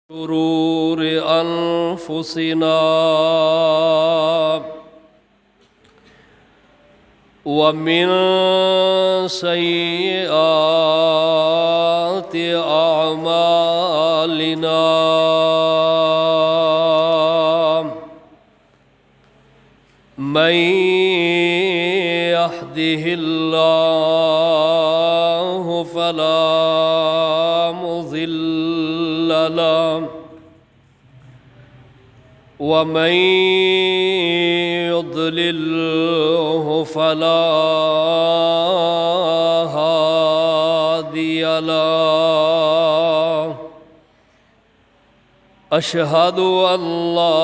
شرور أنفسنا ومن سيئات أعمالنا من يهده الله فلا مضل له ومن يضلله فلا هادي له. أشهد أن لا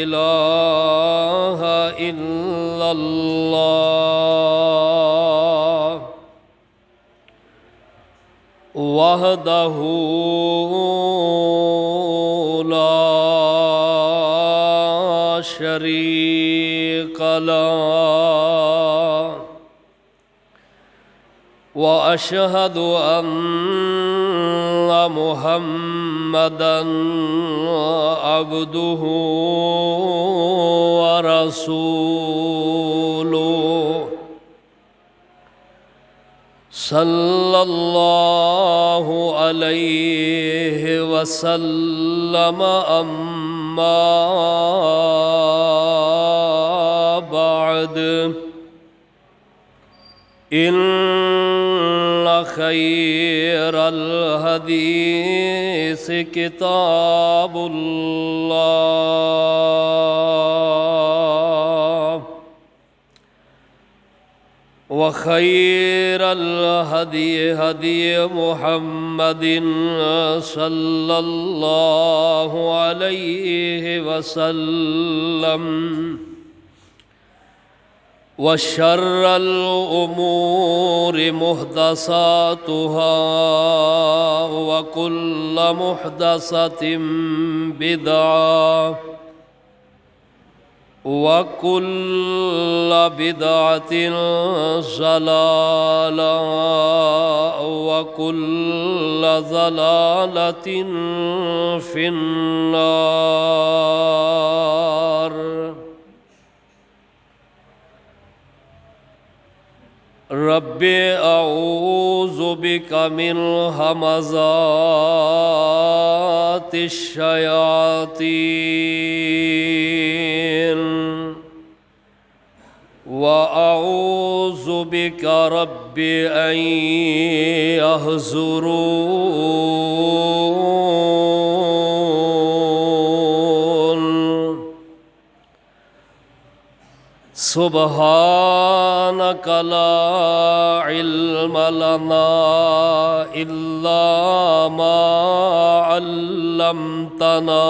إله إلا الله وحده لا شريك له وأشهد أن محمدًا عبده ورسوله صلى الله عليه وسلم. أما بعد إن خير الحديث كتاب الله وخير الهدي هدي محمد صلى الله عليه وسلم وشر الأمور محدثاتها وكل محدثة بدعة وكل بدعة ضلالة وكل ضلالة في النار. رب أعوذ بك من همزات الشياطين وأعوذ بك رب أن يحضرون. سبحانك لا علم لنا إلا ما علمتنا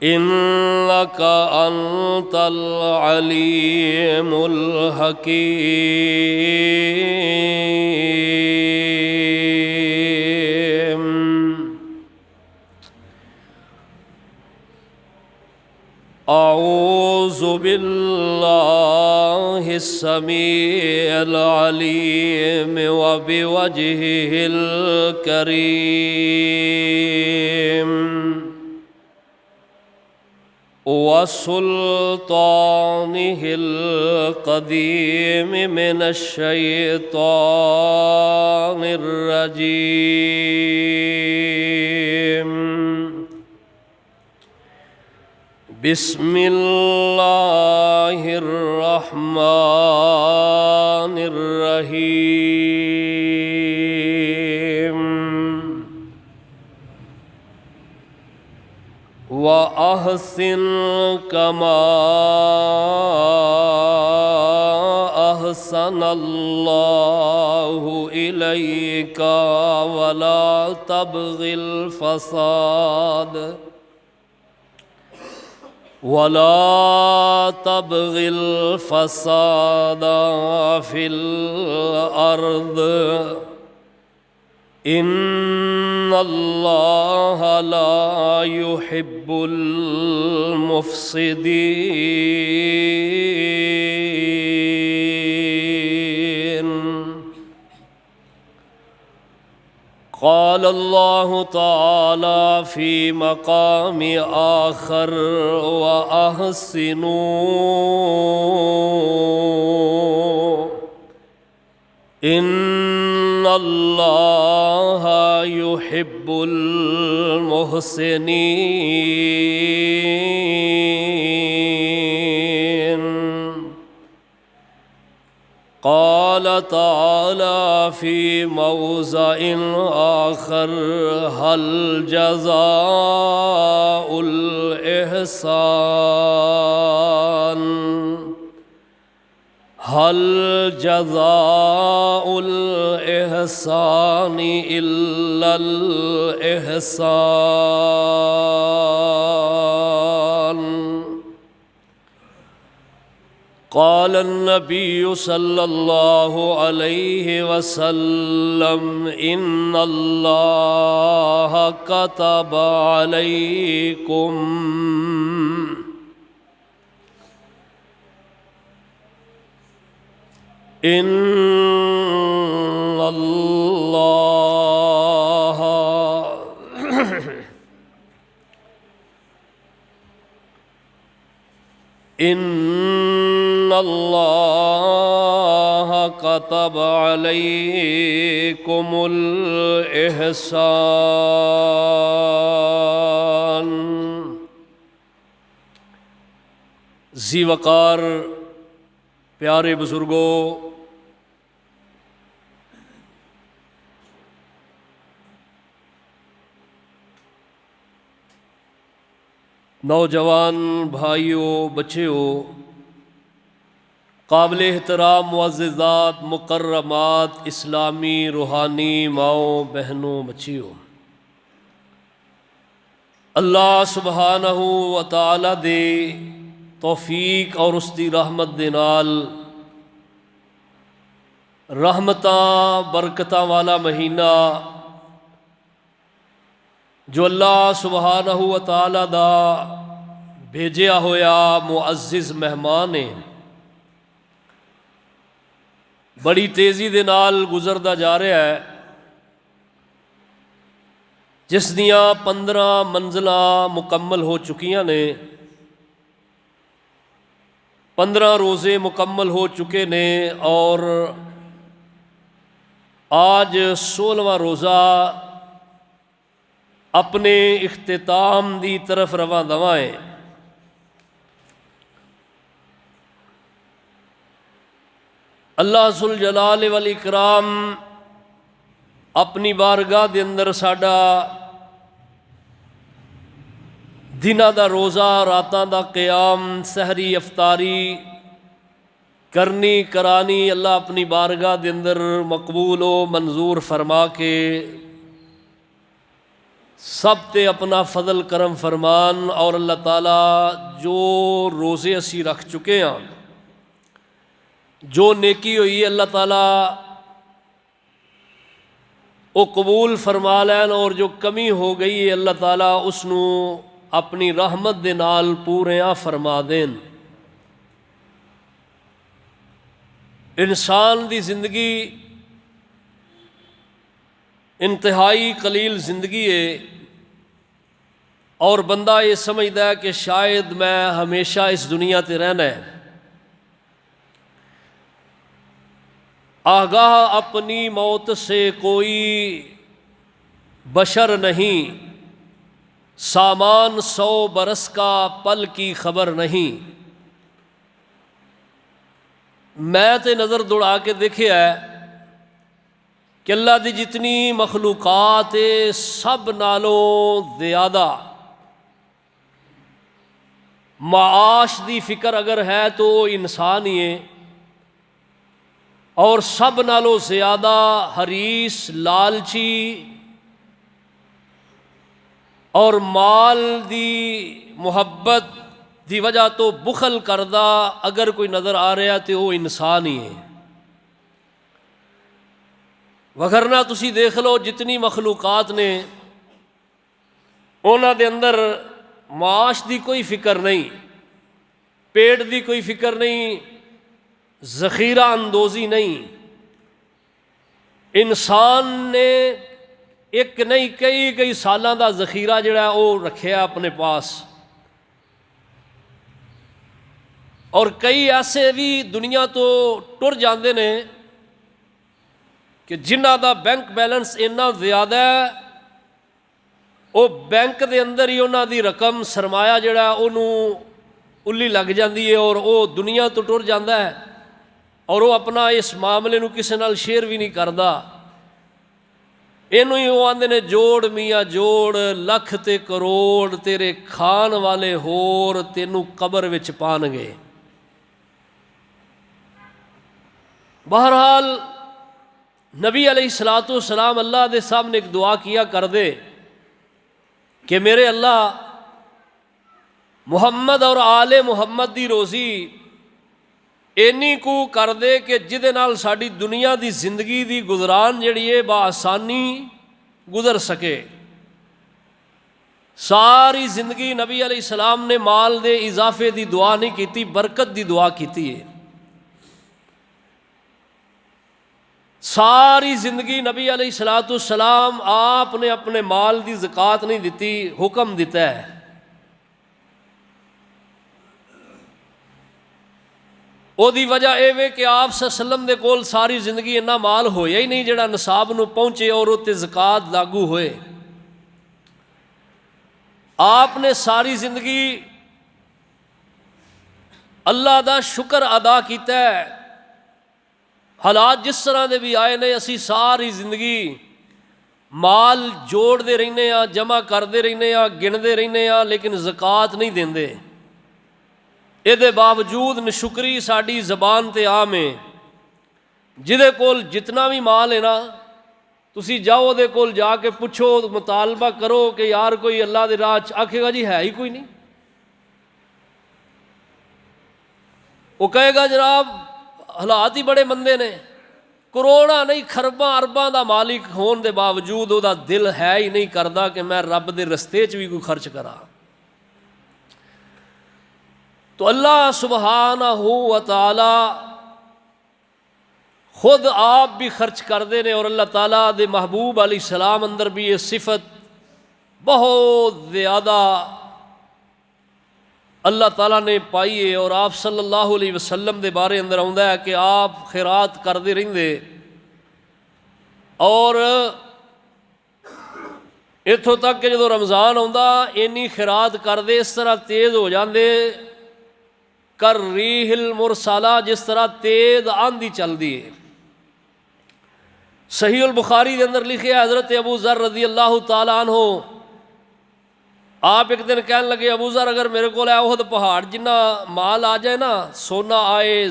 إنك أنت العليم الحكيم. أعوذ بالله السميع العليم وبوجهه الكريم وسلطانه القديم من الشيطان الرجيم. بسم الله الرحمن الرحيم. وأحسن كما أحسن الله إليك ولا تبغ الفساد في الأرض إن الله لا يحب المفسدين. قال الله تعالى في مقام آخر وأحسنوا إن الله يحب المحسنين. قال تعالى في موضع آخر هل جزاء الإحسان إلا الإحسان. قال النبي صلى الله عليه وسلم إن الله كتب عليكم إن الله كتب عليكم الإحسان. ذی وقار پیارے بزرگوں، نوجوان بھائیوں، بچیوں، قابل احترام معززات، مکرمات، اسلامی روحانی ماؤں، بہنوں، بچیوں، اللہ سبحانہ و تعالی دے توفیق اور اس دی رحمت دے نال رحمتاں برکتاں والا مہینہ جو اللہ سبحانہ و تعالی دا بھیجیا ہویا معزز مہمان ہے، بڑی تیزی دے نال گزردا جا رہا ہے، جس دیاں 15 منزلاں مکمل ہو چکیاں نے، 15 روزے مکمل ہو چکے نے، اور آج 16واں روزہ اپنے اختتام دی طرف رواں دواں ہے۔ اللہ ذوالجلال والاکرام اپنی بارگاہ دے اندر ساڈا دناں دا روزہ، راتاں دا قیام، سحری افطاری کرنی کرانی اللہ اپنی بارگاہ دے اندر مقبول و منظور فرما کے سب تے اپنا فضل کرم فرمان، اور اللہ تعالیٰ جو روزے اسی رکھ چکے ہیں، جو نیکی ہوئی ہے اللہ تعالیٰ وہ قبول فرما لین، اور جو کمی ہو گئی ہے اللہ تعالیٰ اس نو اپنی رحمت دے نال پوریاں فرما دین۔ انسان دی زندگی انتہائی قلیل زندگی ہے، اور بندہ یہ سمجھدا ہے کہ شاید میں ہمیشہ اس دنیا تے رہنا ہے۔ آگاہ اپنی موت سے کوئی بشر نہیں، سامان 100 برس کا پل کی خبر نہیں۔ میں تے نظر دوڑا کے دیکھے ہے کہ اللہ دی جتنی مخلوقات سب نالوں زیادہ معاش دی فکر اگر ہے تو وہ انسان ہی ہے، اور سب نالوں زیادہ حریص، لالچی اور مال دی محبت دی وجہ تو بخل کردہ اگر کوئی نظر آ رہا تو وہ انسان ہی ہے۔ وگرنہ تسی دیکھ لو جتنی مخلوقات نے انہاں دے اندر معاش دی کوئی فکر نہیں، پیٹ دی کوئی فکر نہیں، ذخیرہ اندوزی نہیں۔ انسان نے ایک نہیں کئی سالاں دا ذخیرہ جڑا ہے وہ رکھیا اپنے پاس، اور کئی ایسے بھی دنیا تو ٹر جاندے نے کہ جنہ دا بینک بیلنس اتنا زیادہ ہے وہ بینک دے اندر ہی انہاں دی رقم سرمایہ جڑا ہے انہوں الی لگ جاندی ہے اور وہ دنیا تو ٹر جاندا ہے، اور وہ اپنا اس معاملے نو کسے نال شیئر بھی نہیں کردا۔ اینو ہی وہ آندے نے جوڑ میاں جوڑ، لکھ تے کروڑ تیرے کھان والے ہور تینوں قبر وچ پان گے۔ بہرحال نبی علیہ الصلوۃ والسلام اللہ دے سامنے ایک دعا کیا کر دے کہ میرے اللہ محمد اور آل محمد دی روزی اینی کو کر دے کہ جدے نال ساڈی دنیا دی زندگی دی گزران جڑی ہے بآسانی گزر سکے۔ ساری زندگی نبی علیہ السلام نے مال دے اضافے دی دعا نہیں کیتی، برکت دی دعا کیتی ہے۔ ساری زندگی نبی علیہ الصلوۃ والسلام آپ نے اپنے مال دی زکوٰۃ نہیں دیتی، حکم دیتا ہے۔ او دی وجہ اے وے کہ آپ صلی اللہ علیہ وسلم دے کول ساری زندگی اتنا مال ہویا ہی نہیں جڑا نصاب نو پہنچے اور اتے زکوٰۃ لاگو ہوئے۔ آپ نے ساری زندگی اللہ دا شکر ادا کیتا ہے، حالات جس طرح دے بھی آئے نے اسی ساری زندگی مال جوڑ دے رہنے ہاں، جمع کر دے رہنے ہاں، گن دے رہنے ہاں، لیکن زکوٰۃ نہیں دیندے۔ اے دے باوجود نشکری ساڈی زبان تے عام ہے۔ جدے کول جتنا بھی مال ہے نا، تسی جاؤ دے کول جا کے پوچھو، مطالبہ کرو کہ یار کوئی اللہ دے راہ آکھے گا جی ہے ہی کوئی نہیں۔ وہ کہے گا جناب حالات ہی بڑے مندے نے، کروڑاں نہیں خرباں ارباں دا مالک ہون دے باوجود او دا دل ہے ہی نہیں کردا کہ میں رب دے رستے چ بھی کوئی خرچ کرا۔ تو اللہ سبحانہ و تعالی خود آپ بھی خرچ کر دے نے، اور اللہ تعالیٰ دے محبوب علیہ السلام اندر بھی یہ صفت بہت زیادہ اللہ تعالیٰ نے پائی ہے۔ اور آپ صلی اللہ علیہ وسلم دے بارے اندر آندا ہے کہ آپ خیرات کردے رہندے، اور اتھوں تک کہ جدو رمضان آندا اینی خیرات کردے اس طرح تیز ہو جاندے کر ریح المرسلہ، جس طرح تیز آندھی چل دی ہے۔ صحیح البخاری کے اندر لکھے حضرت ابو ذر رضی اللہ تعالیٰ عنہ، آپ ایک دن کہنے لگے ابو ذر اگر میرے کو احد پہاڑ جنہ مال آ جائے نا، سونا آئے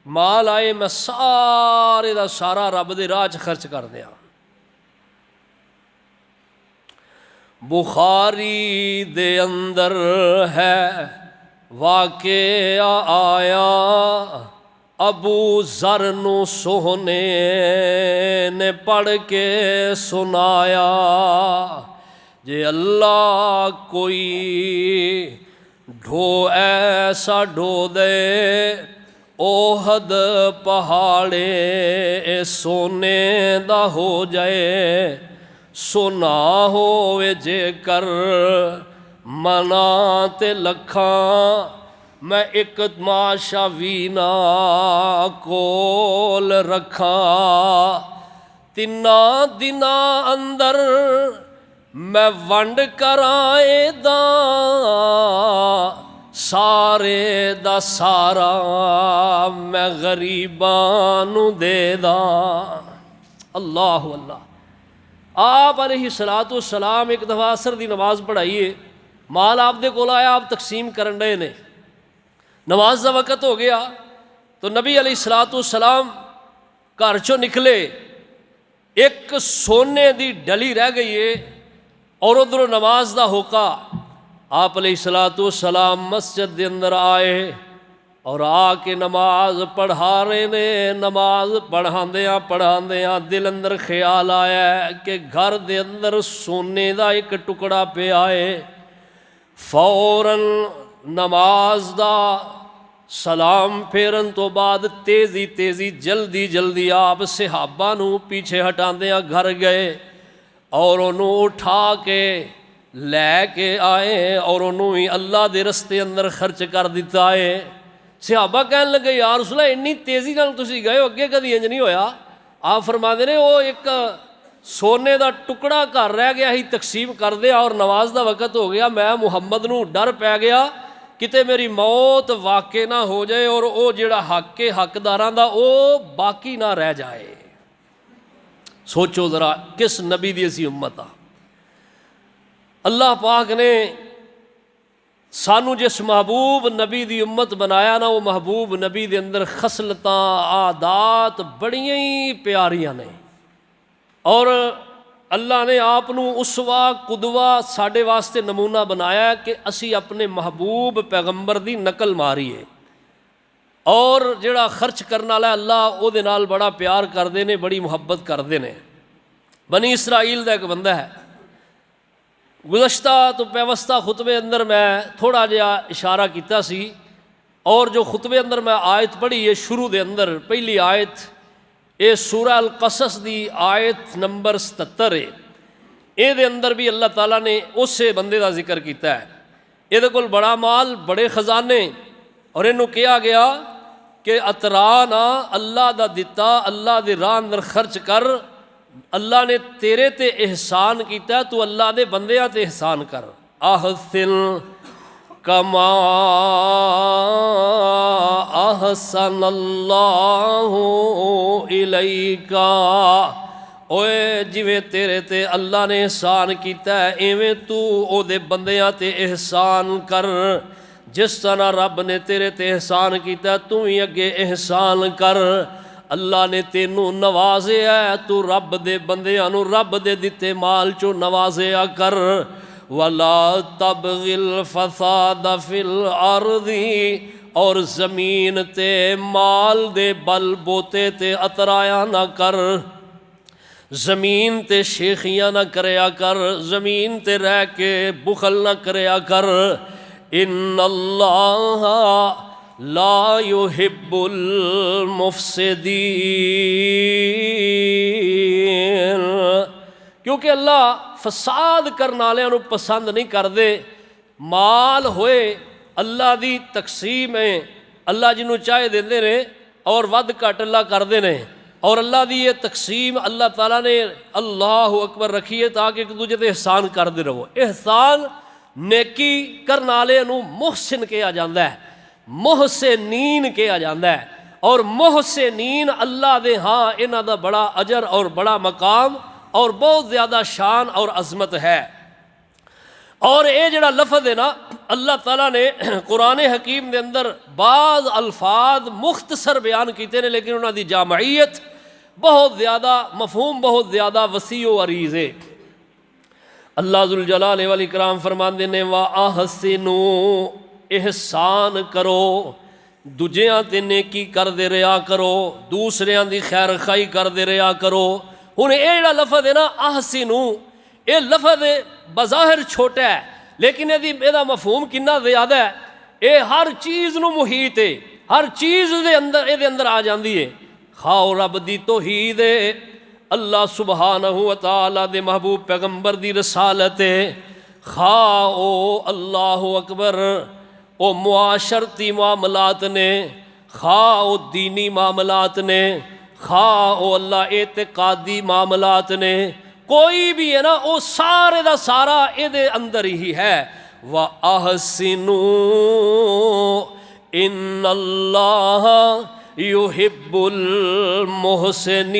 مال آئے، میں سارے دا سارا رب دے راہ خرچ کر دیا۔ بخاری دے اندر ہے واقعہ آیا، ابو ذر نو سوہنے نے پڑھ کے سنایا، جے اللہ کوئی ڈھو ایسا ڈھو دے اوہد پہاڑے سونے دا ہو جائے، سونا ہوئے جے کر منا تے لکھاں، میں ایک تماشا وینا کول رکھاں، تینا دنا اندر میں ونڈ کرائے دا سارے دا سارا میں غریباں نو دے دا۔ اللہ اللہ۔ آپ علیہ الصلوۃ والسلام ایک دفعہ عصر دی نماز پڑھائیے، مال آپ دے کول آیا، آپ تقسیم کرن رہے نے، نماز دا وقت ہو گیا تو نبی علیہ الصلوۃ والسلام گھر چوں نکلے، ایک سونے دی ڈلی رہ گئی ہے اور ادھر نماز دا ہوکا۔ آپ علیہ الصلوۃ والسلام مسجد دے اندر آئے اور آ کے نماز پڑھا رہے نے۔ نماز پڑھاندیاں دل اندر خیال آیا ہے کہ گھر دے اندر سونے دا ایک ٹکڑا پہ آئے۔ فوراً نماز دا سلام پھیرن تو بعد تیزی جلدی آپ صحابہ نو پیچھے ہٹاندیاں گھر گئے اور انہوں اٹھا کے لے کے آئے اور انہوں ہی اللہ دے رستے اندر خرچ کر دیتا ہے۔ صحابہ کہنے لگے یا رسول اللہ اتنی تیزی نال تسی گئے ہو، اگے کدی انج نہیں ہویا۔ آپ فرماندے نے وہ ایک سونے دا ٹکڑا گھر رہ گیا ہی تقسیم کر دیا اور نماز دا وقت ہو گیا، میں محمد نو ڈر پی گیا کتے میری موت واقع نہ ہو جائے اور او جڑا حق کے حقداراں دا او باقی نہ رہ جائے۔ سوچو ذرا کس نبی دی اسی امت آ۔ اللہ پاک نے سانو جس محبوب نبی دی امت بنایا نا، وہ محبوب نبی دے اندر خصلتاں عادات بڑیاں ہی پیاریاں نے، اور اللہ نے آپ اسوہ قدوہ ساڈے واسطے نمونہ بنایا کہ اسی اپنے محبوب پیغمبر دی نقل ماریے۔ اور جڑا خرچ کرنا والا اللہ او دے نال بڑا پیار کردے نے، بڑی محبت کردے نے۔ بنی اسرائیل دا ایک بندہ ہے، گزشتہ تو پیوستہ خطبے اندر میں تھوڑا جہا اشارہ کیتا سی، اور جو خطبے اندر میں آیت پڑھی ہے شروع دے اندر پہلی آیت، اے سورہ القصص دی آیت نمبر 77 ہے، اے دے اندر بھی اللہ تعالیٰ نے اسے بندے دا ذکر کیتا ہے۔ اے دے کول بڑا مال، بڑے خزانے، اور انہوں کیا گیا کہ اترانا اللہ دا دتا، اللہ دے راہ اندر خرچ کر، اللہ نے تیرے تے احسان کیتا ہے، تو اللہ دے بندیاں تے احسان کر۔ احسن کما احسن اللہ الیکا، اوے جویں تیرے تے اللہ نے احسان کیتا ہے ایویں تو او دے بندیاں تے احسان کر۔ جس طرح رب نے تیرے تے احسان کیتا ہے تو ہی اگے احسان کر۔ اللہ نے تینوں نوازیا ہے، تو رب دے بندیاں نو رب دے دتے مال چو نوازیا کر۔ وَلَا تَبْغِ الْفَسَادَ فِي الْأَرْضِ، اور زمین تے مال دے بل بوتے تے اترایا نہ کر، زمین تے شیخیاں نہ کریا کر، زمین تے رہ کے بخل نہ کریا کر۔ ان اللہ لا يحب المفسدین، کیونکہ اللہ فساد کرنے والوں نو پسند نہیں کردے۔ مال ہوئے اللہ دی تقسیم ہے، اللہ جنوں چاہے دیندے نے اور ود گھٹ اللہ کردے نے، اور اللہ دی یہ تقسیم اللہ تعالیٰ نے اللہ اکبر رکھی ہے تاکہ ایک دوجے تے احسان کردے رہو۔ احسان نیکی کرنے والے نو محسن کہا جاندا ہے، محسنین کہا جاندا ہے، اور محسنین اللہ دے ہاں انہاں دا بڑا اجر اور بڑا مقام اور بہت زیادہ شان اور عظمت ہے۔ اور اے جڑا لفظ ہے نا، اللہ تعالیٰ نے قرآن حکیم دے اندر بعض الفاظ مختصر بیان کیتے ہیں، لیکن انہاں دی جامعیت بہت زیادہ، مفہوم بہت زیادہ وسیع و عریض ہے۔ اللہ ذوالجلال والاکرام فرماندے نے وَأَحْسِنُوا، احسان کرو، دوجیاں تے نیکی کر دے رہا کرو، دوسریاں دی خیر خائی کر دے رہا کرو۔ ہن اے جڑا لفظ ہے نا احسنو، اے لفظ بظاہر چھوٹا ہے لیکن یہ مفہوم کنا زیادہ ہے۔ اے ہر چیز نو محیط ہے، ہر چیز دے اندر آ جاندی ہے۔ خواہ رب دی توحید ہے، اللہ سبحانہ وتعالی دے محبوب پیغمبر دی رسالت ہے، خواہ او اللہ اکبر او معاشرتی معاملات نے، خواہ او دینی معاملات نے، خواہ او اللہ اعتقادی معاملات نے، کوئی بھی ہے نا او سارے دا سارا اے دے اندر ہی ہے۔ وَأَحْسِنُوا إِنَّ اللَّهَ يُحِبُّ الْمُحْسِنِينَ،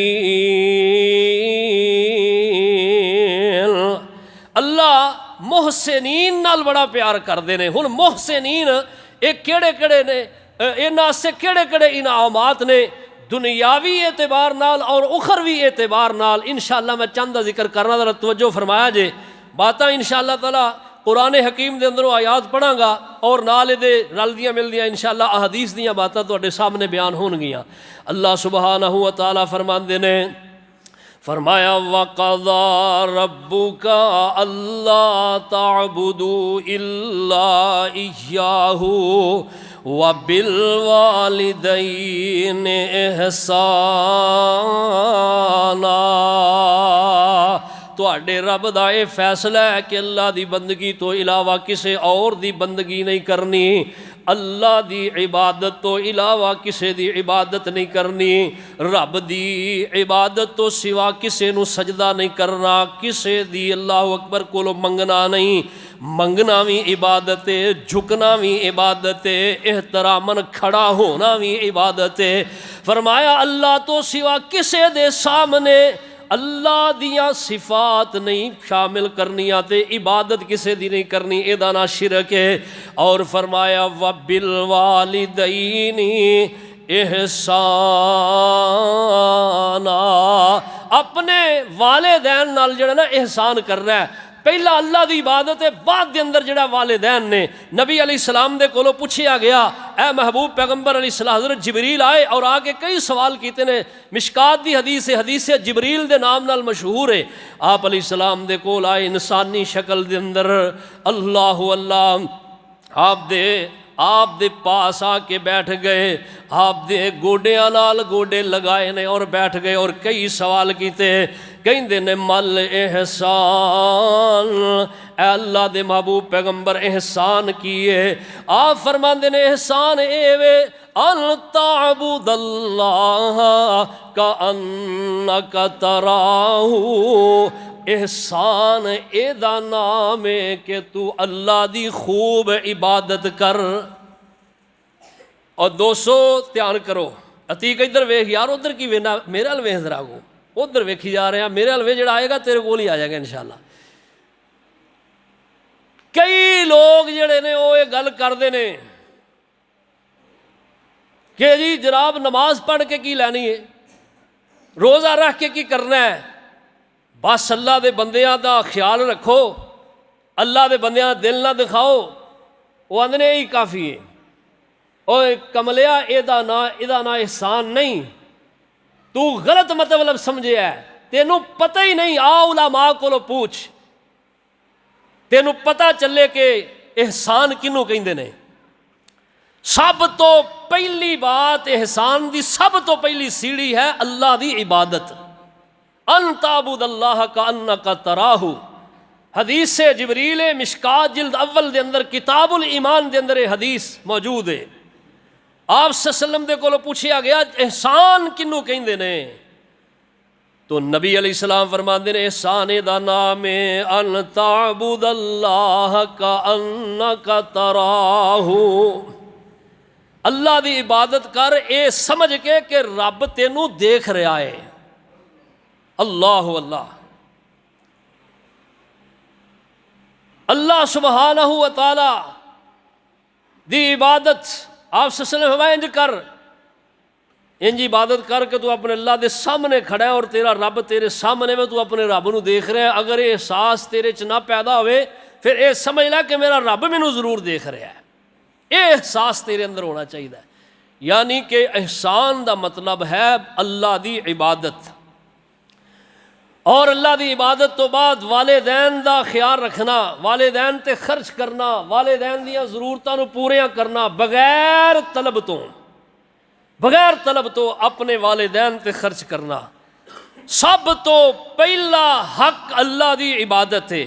اللہ محسنین نال بڑا پیار کردے نے۔ ہن محسنین اے کیڑے کیڑے نے، انہاں سے کیڑے کیڑے انعامات نے دنیاوی اعتبار نال اور اخروی اعتبار نال، انشاءاللہ میں چند ذکر کرنا، ذرا توجہ فرمایا جے باتاں انشاءاللہ تعالی قرآن حکیم دے اندروں آیات پڑھاں گا اور نال دے رلدیاں ملدیاں انشاءاللہ احادیث دیاں باتاں تواڈے سامنے بیان ہون گیاں۔ اللہ سبحانہ و تعالی فرماندے نے، فرمایا وَقَضَىٰ رَبُّكَ أَلَّا تَعْبُدُوا إِلَّا إِيَّاهُ وَبِالْوَالِدَيْنِ إِحْسَانًا، تواڈے رب دا اے فیصلہ ہے کہ اللہ دی بندگی تو علاوہ کسے اور دی بندگی نہیں کرنی، اللہ دی عبادت تو علاوہ کسے دی عبادت نہیں کرنی، رب دی عبادت تو سوا کسے نو سجدہ نہیں کرنا، کسے دی اللہ اکبر کولو منگنا نہیں، منگنا بھی عبادت ہے، جھکنا بھی عبادت ہے، احتراماً کھڑا ہونا بھی عبادت ہے۔ فرمایا اللہ تو سوا کسے دے سامنے اللہ دیاں صفات نہیں شامل کرنیاں تے عبادت کسے دی نہیں کرنی، اے دانا شرک ہے۔ اور فرمایا وَبِالْوَالِدَيْنِ احسانا، اپنے والدین نال جڑا نا احسان کر رہا ہے، پہلا اللہ دی عبادت ہے، بعد دے اندر جڑا والدین نے۔ نبی علیہ السلام دے کولو پوچھیا گیا، اے محبوب پیغمبر علیہ السلام، حضرت جبریل آئے اور آگے کئی سوال کیتے نے، مشکات دی حدیث ہے، حدیث جبریل دے نام نال مشہور ہے۔ آپ علیہ السلام دے کول آئے انسانی شکل دے اندر، اللہ آپ دے پاس آ کے بیٹھ گئے، آپ دے گوڈیاں نال گوڈے لگائے نے اور بیٹھ گئے اور کئی سوال کیتے، کہندے نے مل احسان، اے اللہ دے محبوب پیغمبر احسان کیے؟ آپ فرماندے نے احسان اے وے ان تعبد اللہ کأنک تراہ، احسان اے دا نام ہے کہ تو اللہ دی خوب عبادت کر۔ اور دوستو دھیان کرو، عتیق ادھر ویکھ یار، ادھر کی وینا، میرے ال ویکھ ذرا کو، ادھر ویکھی جا رہے ہیں، میرے ال ویکھ، جڑا آئے گا تیرے کول ہی آ جائے گا انشاءاللہ۔ کئی لوگ جڑے نے وہ یہ گل کرتے نے کہ جی جناب نماز پڑھ کے کی لینی ہے، روزہ رکھ کے کی کرنا ہے، بس اللہ دے بندیاں دا خیال رکھو، اللہ دے بندیاں دا دل نہ دکھاؤ، وہ آندے نے یہی کافی ہے۔ اوے کملیا ایدہ نا احسان نہیں، تو غلط مطلب سمجھے ہے، تینوں پتہ ہی نہیں، آ علماء کو پوچھ، تینوں پتہ چلے کہ احسان کنوں کہندے نے۔ سب تو پہلی بات احسان دی سب تو پہلی سیڑھی ہے اللہ دی عبادت، ان تعبد اللہ کأنک تراہ۔ حدیث جبریل مشکات جلد اول دے اندر کتاب الایمان دے اندر حدیث موجود ہے۔ آپ صلی اللہ علیہ وسلم دے کولو پوچھیا گیا احسان کنوں کہندے نے، تو نبی علیہ السلام فرماندے نے احسان دا نام ہے ان تعبد اللہ کأنک تراہ، اللہ دی عبادت کر اے سمجھ کے کہ رب تینوں دیکھ رہا ہے۔ اللہ اللہ سبحانہ و تعالی دی عبادت آپ صلی اللہ علیہ وسلم فرمایا انج کر، انج عبادت کر کہ تو اپنے اللہ دے سامنے کھڑا ہے اور تیرا رب تیرے سامنے میں، تو اپنے رب نو دیکھ رہا ہے۔ اگر یہ احساس تیرے چ نہ پیدا ہوئے پھر اے سمجھ لے کہ میرا رب مینوں ضرور دیکھ رہا ہے، یہ احساس تیرے اندر ہونا چاہیے۔ یعنی کہ احسان دا مطلب ہے اللہ دی عبادت، اور اللہ دی عبادت تو بعد والدین دا خیال رکھنا، والدین تے خرچ کرنا، والدین دیاں ضرورتاں نو پوریاں کرنا، بغیر طلب تو اپنے والدین تے خرچ کرنا۔ سب تو پہلا حق اللہ دی عبادت ہے،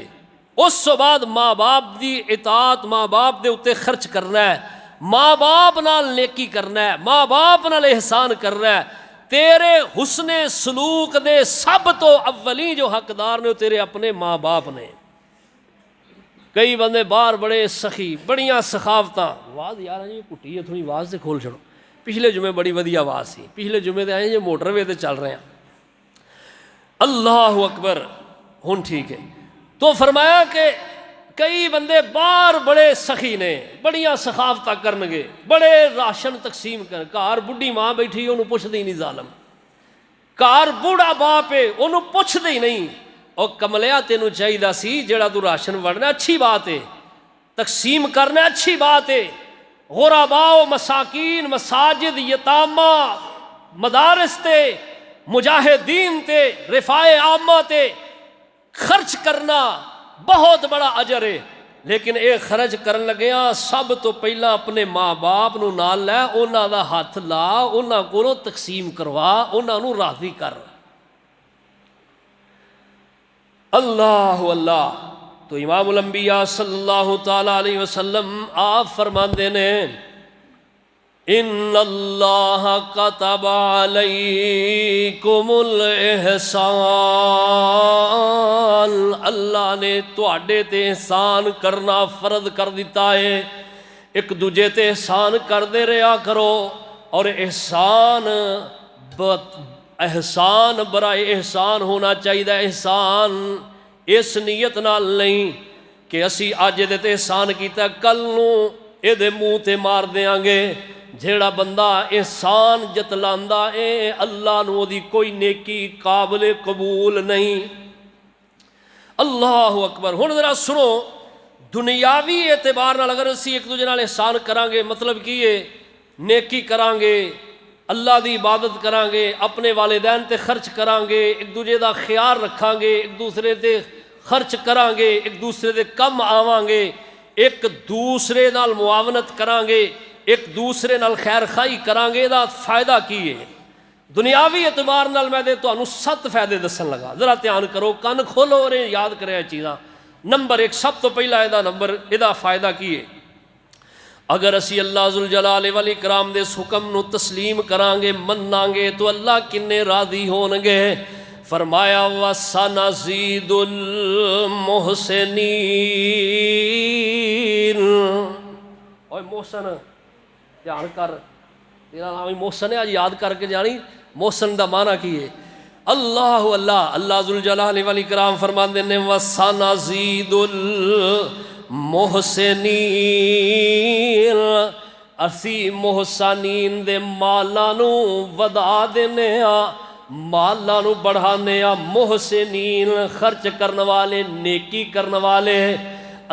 اس تو بعد ماں باپ دی اطاعت، ماں باپ دے اتے خرچ کرنا ہے، ماں باپ نال نیکی کرنا ہے، ماں باپ نال احسان کرنا ہے۔ تیرے حسن سلوک دے سب تو اولی جو حقدار نے وہ تیرے اپنے ماں باپ نے۔ کئی بندے باہر بڑے سخی، بڑیاں سخاوتاں، آواز یار جی کٹی ہے تھوڑی، آواز سے کھول چھڑو، پچھلے جمعے بڑی ودیا آواز سی، پچھلے جمعے تے آئے یہ موٹر وے تے چل رہے ہیں، اللہ اکبر، ہن ٹھیک ہے۔ تو فرمایا کہ کئی بندے باہر بڑے سخی نے، بڑیاں سخاوتاں کرنگے، بڑے راشن تقسیم کر، گھر بڈھی ماں بیٹھی انہوں پوچھ دی نہیں ظالم، گھر بوڑھا باپ ہے انہوں پوچھ دی نہیں۔ اور کملیا تینوں چاہیے سی جڑا تو راشن وڑنا اچھی بات ہے، تقسیم کرنا اچھی بات ہے، غرباء و مساکین، مساجد، یتامہ، مدارس تے، مجاہدین تے، رفاع عامہ تے خرچ کرنا بہت اجر اجر ہے، لیکن اے خرچ کرن لگیاں سب تو پہلا اپنے ماں باپ نو نال لے، انہاں دا ہاتھ لا، انہاں کولوں تقسیم کروا، انہاں نو راضی کر۔ اللہ اللہ۔ تو امام الانبیاء صلی اللہ تعالی علیہ وسلم آپ فرماندے نے ان اللہ کتب علیکم الاحسان، اللہ نے تواڈے تے احسان کرنا فرض کر دیتا ہے، ایک دوجے تے احسان کردے رہا کرو، اور احسان برائے احسان ہونا چاہیے۔ احسان اس نیت نال نہیں کہ اسی اج دے تے احسان کیتا کل نوں اے دے منہ تے مار دیاں گے۔ جیڑا بندہ احسان جتلاندا اے اللہ نو دی کوئی نیکی قابل قبول نہیں۔ اللہ اکبر۔ ہن ذرا سنو، دنیاوی اعتبار نال اگر اسی ایک دوجے نال احسان کران گے مطلب کی ہے نیکی کران گے، اللہ دی عبادت کران گے، اپنے والدین تے خرچ کران گے، ایک دوجے دا خیال رکھاں گے، ایک دوسرے تے خرچ کران گے، ایک دوسرے دے کم آواں گے، ایک دوسرے نال معاونت کران گے، ایک دوسرے نال خیر خائی کران گے، دا فائدہ کی ہے؟ دنیاوی اعتبار نال میں دے تانوں 7 فائدے دسن لگا، ذرا دھیان کرو، کن کھولو اور یاد کرے چیزاں۔ نمبر 1 سب تو پہلا ਇਹਦਾ فائدہ کی ہے؟ اگر اسی اللہ ذوالجلال والاکرام دے اس حکم نو تسلیم کران گے، مناں گے تو اللہ کنے راضی ہون گے؟ فرمایا وَسَنَزِيدُ الْمُحْسِنِينَ۔ اوے محسن دھیان کر، تیرا نام ہی محسن ہے، آج یاد کر کے جانی محسن دا معنی کی ہے؟ اللہ اللہ اللہ ذوالجلال والاکرام فرماندے نے وَسَنَزِيدُ الْمُحْسِنِينَ، اسی محسنین دے مالاں نو ودا دینے ہاں، مالاں نو بڑھانے ہاں۔ محسنین خرچ کرنے والے، نیکی کرنے والے۔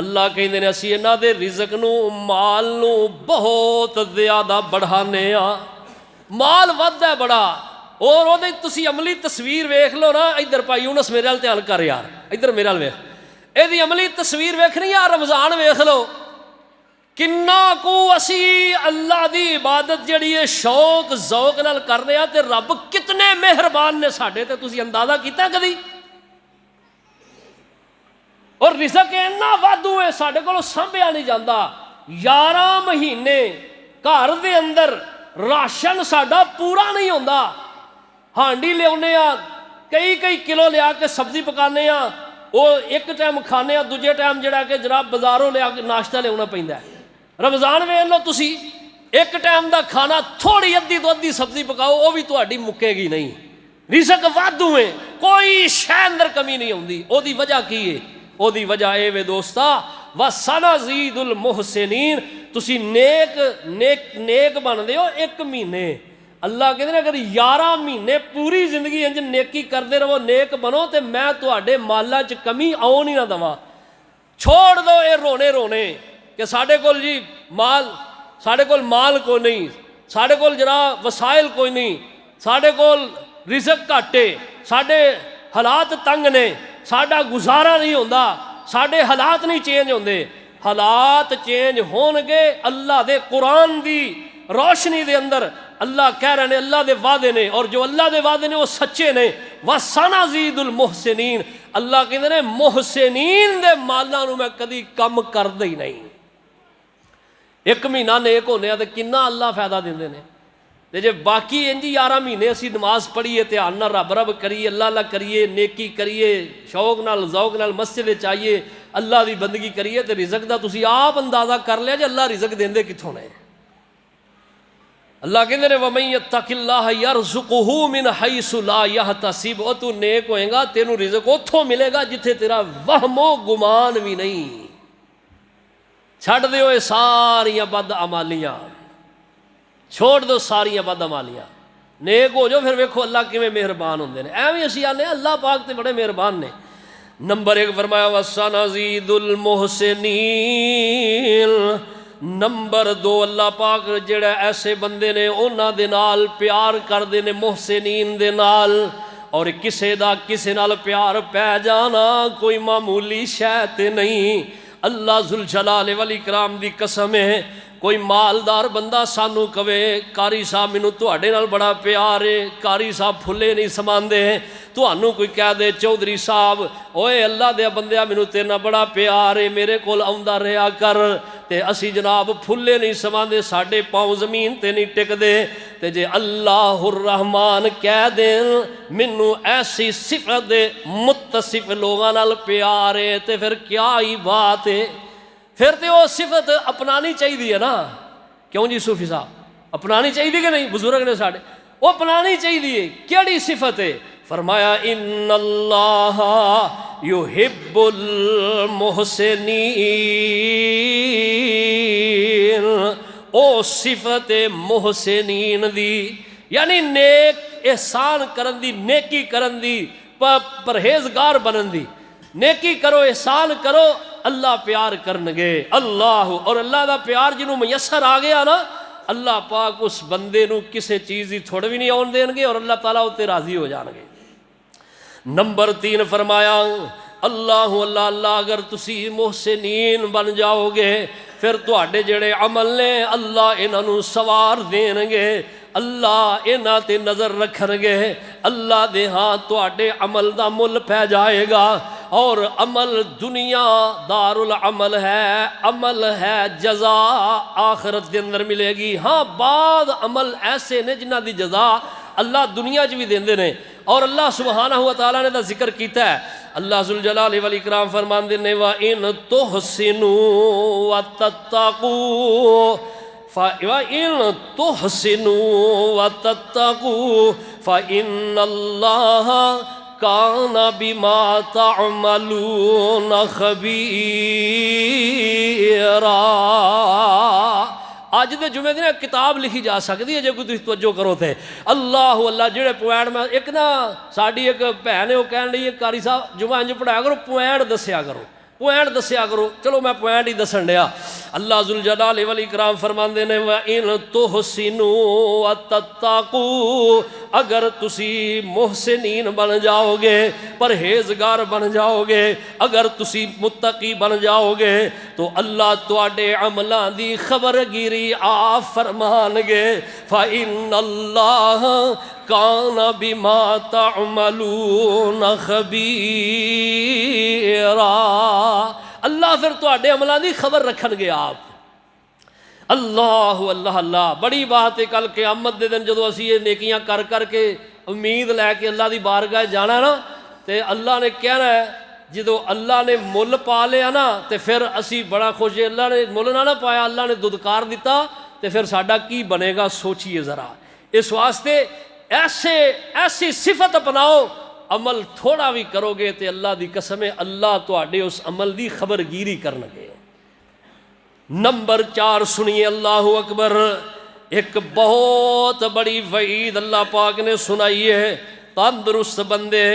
اللہ کہندے نے اسی انہاں دے رزق نو، مال نو بہت زیادہ بڑھانے ہاں۔ مال وددا ہے بڑا، اور وہ تسی عملی تصویر ویکھ لو نا۔ ادھر بھائی یونس میرے ال دھیان کر یار، ادھر میرے ال ویکھ، یہ عملی تصویر ویکھنی یار، رمضان ویکھ لو کنا کو اسی اللہ دی عبادت جڑی ہے شوق ذوق نال کرنے ہاں، تے رب کتنے مہربان نے ساڈے تے، تسی اندازہ کیتا کدی؟ اور رزق اتنا وادو ہے ساڈے کولوں سنبھیا نہیں جاندہ۔ 11 مہینے گھر دے اندر راشن ساڈا پورا نہیں ہوندا، ہانڈی لیاونے ہاں، کئی کلو لیا کے سبزی پکانے ہاں، وہ ایک ٹائم کھانے ہاں، دوجے ٹائم جڑا کہ جناب بازاروں لیا کے ناشتہ لیاونا پیندا ہے۔ رمضان ویکھ لو تسی، ایک ٹائم دا کھانا تھوڑی ادھی تو ادھی سبزی پکاؤ، وہ بھی تہاڈی مکے گی نہیں۔ رزق وادو ہے، کوئی شے اندر کمی نہیں ہوندی۔ او دی وجہ کی ہے؟ او دی وجہ اے وے دوستا وَسَنَزِيدُ الْمُحْسِنِينَ، تسی نیک بن دیو 1 مہینے۔ اللہ کہتے ہیں اگر 11 مہینے پوری زندگی انج نیکی کردے رہو، نیک بنو، تے میں تواڈے مالاں چ کمی آون ہی نہ دواں۔ چھوڑ دو اے رونے کہ ساڈے کول جی ساڈے کول مال کوئی نہیں، ساڈے کول جناب وسائل کوئی نہیں، ساڈے کول رزق گھٹ ہے، ساڈے حالات تنگ نے، ساڈا گزارا نہیں ہوندا، ساڈے حالات نہیں چینج ہوندے۔ حالات چینج ہون گے اللہ دے قرآن دی روشنی دے اندر۔ اللہ کہہ رہے ہیں اللہ دے وعدے نے، اور جو اللہ دے وعدے نے وہ سچے نے۔ وَسَنَزِيدُ الْمُحْسِنِينَ، اللہ کہتے ہیں محسنین دے مالاں نو میں کدی کم کردے ہی نہیں۔ 1 مہینہ نیک ہونے تے کنا اللہ فائدہ دیندے نے، تے جے باقی انجی 11 مہینے اسی نماز پڑھیے، دھیان نال رب کریے، اللہ کریے، نیکی کریے، شوق نال ذوق نال مسجد چاہیے، اللہ دی بندگی کریے، تے رزق دا تسی آپ اندازہ کر لیا جے اللہ رزق دیندے کتھوں نے۔ اللہ کہندے نے وَمَن يَتَّقِ اللَّهَ يَرْزُقْهُ مِنْ حَيْثُ لَا يَحْتَسِبُ، اور تو نیک ہوئے گا تینوں رزق اتھوں ملے گا جتھے تیرا وہم و گمان بھی نہیں۔ چھڑ دیو یہ ساری بد عمالیاں، چھوڑ دو ساری بد عمالیاں، نیک ہو جو، پھر ویکھو اللہ کیویں مہربان ہوندے نے۔ ایویں اسی آنے اللہ پاک تے بڑے مہربان نے۔ نمبر 1 فرمایا وَسَنَزِيدُ الْمُحْسِنِينَ۔ نمبر 2 اللہ پاک جڑا ایسے بندے نے انہاں دے نال پیار کردے نے، محسنین دے نال۔ اور کسے نال پیار پہ جانا کوئی معمولی شے تے نہیں۔ اللہ ذوالجلال والاکرام دی قسم ہے، کوئی مالدار بندہ سانو کہے قاری صاحب مینوں تواڈے نال بڑا پیار ہے، قاری صاحب پھلے نہیں سماندے، تانوں کوئی کہہ دے چودھری صاحب اوئے اللہ دے بندیا مینوں تیرے نال بڑا پیار ہے، میرے کول آوندا رہیا کر، تے اسی جناب پھلے نہیں سماندے، ساڈے پاؤں زمین تے نہیں ٹکدے، تے جے اللہ الرحمن کہہ دین مینوں ایسی صفت دے متصف لوگاں نال پیار ہے تے پھر کیا ہی بات ہے، پھر تے وہ صفت اپنانی چاہیے نا، کیوں جی صوفی صاحب اپنانی چاہیے کہ نہیں؟ بزرگ نے ساڑھے وہ اپنانی چاہیے، کیڑی صفت ہے؟ فرمایا ان اللہ یحب المحسنین، او صفت محسنین دی، یعنی نیک احسان کرن دی، نیکی کرن دی، پرہیزگار بنن دی، نیکی کرو احسان کرو اللہ پیار کرنگے اللہ، اور اللہ دا پیار جنہوں میسر آ گیا نا، اللہ پاک اس بندے نو کسے چیز ہی تھوڑ بھی نہیں آن دیں گے اور اللہ تعالیٰ ہوتے راضی ہو جان گے۔ نمبر 3 فرمایا اللہ اللہ اگر تسی محسنین بن جاؤ گے پھر تواڈے جڑے عمل نے اللہ انہاں نو سوار دین گے، اللہ انہاں تے نظر رکھن گے، اللہ دے ہاں تواڈے عمل دا مل پہ جائے گا، اور عمل دنیا دار العمل ہے، عمل ہے جزا آخرت دے اندر ملے گی۔ ہاں بعض عمل ایسے نے جنہ دی جزا اللہ دنیا چ بھی دیندے نے، اور اللہ سبحانہ و تعالیٰ نے دا ذکر کیتا ہے، اللہ ذوالجلال والاکرام فرماندے نے وَإِن تُحْسِنُوا وَتَتَّقُوا وَإِن تُحْسِنُوا وَتَتَّقُوا فَإِنَّ اللَّهَ کان بما تعملون خبیرا۔ آج دے جمعے دن کتاب لکھی جا سکتی ہے جے کوئی تسی توجہ کرو تھے، اللہ اللہ جڑے پوائنٹ میں ایک نا ساڑی ایک بہن ہے وہ کہن لئی قاری صاحب جمعہ انج پڑھایا کرو پوائنٹ دسیا کرو، پوائنٹ دسیا کرو، چلو میں پوائنٹ ہی دسن دیا۔ اللہ ذوالجلال والاکرام فرماندے نے وَإِن تُحْسِنُوا وَتَتَّقُوا، اگر تسی محسنین بن جاؤ گے، پرہیزگار بن جاؤ گے، اگر تسی متقی بن جاؤ گے تو اللہ تواڈے عملاں دی خبرگیری آپ فرمان گے، فَإِنَّ اللَّهَ کان بما تعملون خبیرا، اللہ پھر تواڈے عملاں دی خبر رکھن گے آپ۔ اللہ اللہ اللہ بڑی بات ہے، کل قیامت دے دن جدو اسی یہ نیکیاں کر کر کے امید لے کے اللہ دی بارگاہ جانا نا، تے اللہ نے کہنا ہے جدو اللہ نے مل پا لیا نا تے پھر اسی بڑا خوش ہے، اللہ نے مل نہ پایا، اللہ نے ددکار دیتا تے پھر ساڈا کی بنے گا سوچئے ذرا۔ اس واسطے ایسی صفت اپناؤ، عمل تھوڑا بھی کرو گے تے اللہ دی قسم ہے اللہ تواڈے اس عمل دی خبرگیری کرنگے۔ نمبر 4 سنیے اللہ اکبر، ایک بہت بڑی وعید اللہ پاک نے سنائی ہے، تندرست بندے،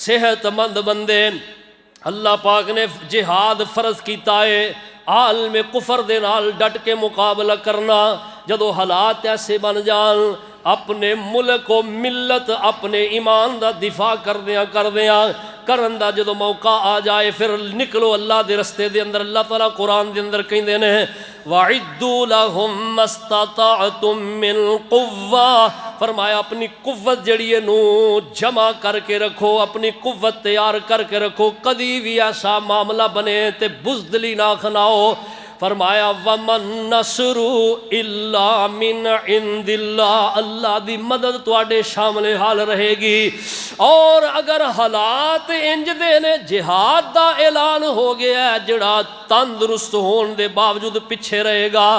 صحت مند بندے، اللہ پاک نے جہاد فرض کیتا ہے، عالم کفر دے نال ڈٹ کے مقابلہ کرنا، جدو حالات ایسے بن جان اپنے ملک و ملت اپنے ایمان دا دفاع کردیاں کرن دا جدو موقع آ جائے پھر نکلو اللہ دے رستے دے اندر۔ اللہ تعالیٰ قرآن دے اندر کہیں دینے وَعِدُّوا لَهُمْ مَا اسْتَطَعْتُم مِّن قُوَّةٍ، فرمایا اپنی قوت جڑی ہے نو جمع کر کے رکھو، اپنی قوت تیار کر کے رکھو، کدی بھی ایسا معاملہ بنے تے بزدلی نہ کھناؤ۔ فرمایا وَمَن نَّصْرُ إِلَّا مِنْ عِنْدِ اللَّهِ، اللہ دی مدد تواڈے شامل حال رہے گی۔ اور اگر حالات انج دے نے جہاد دا اعلان ہو گیا ہے، جڑا تندرست ہون دے باوجود پیچھے رہے گا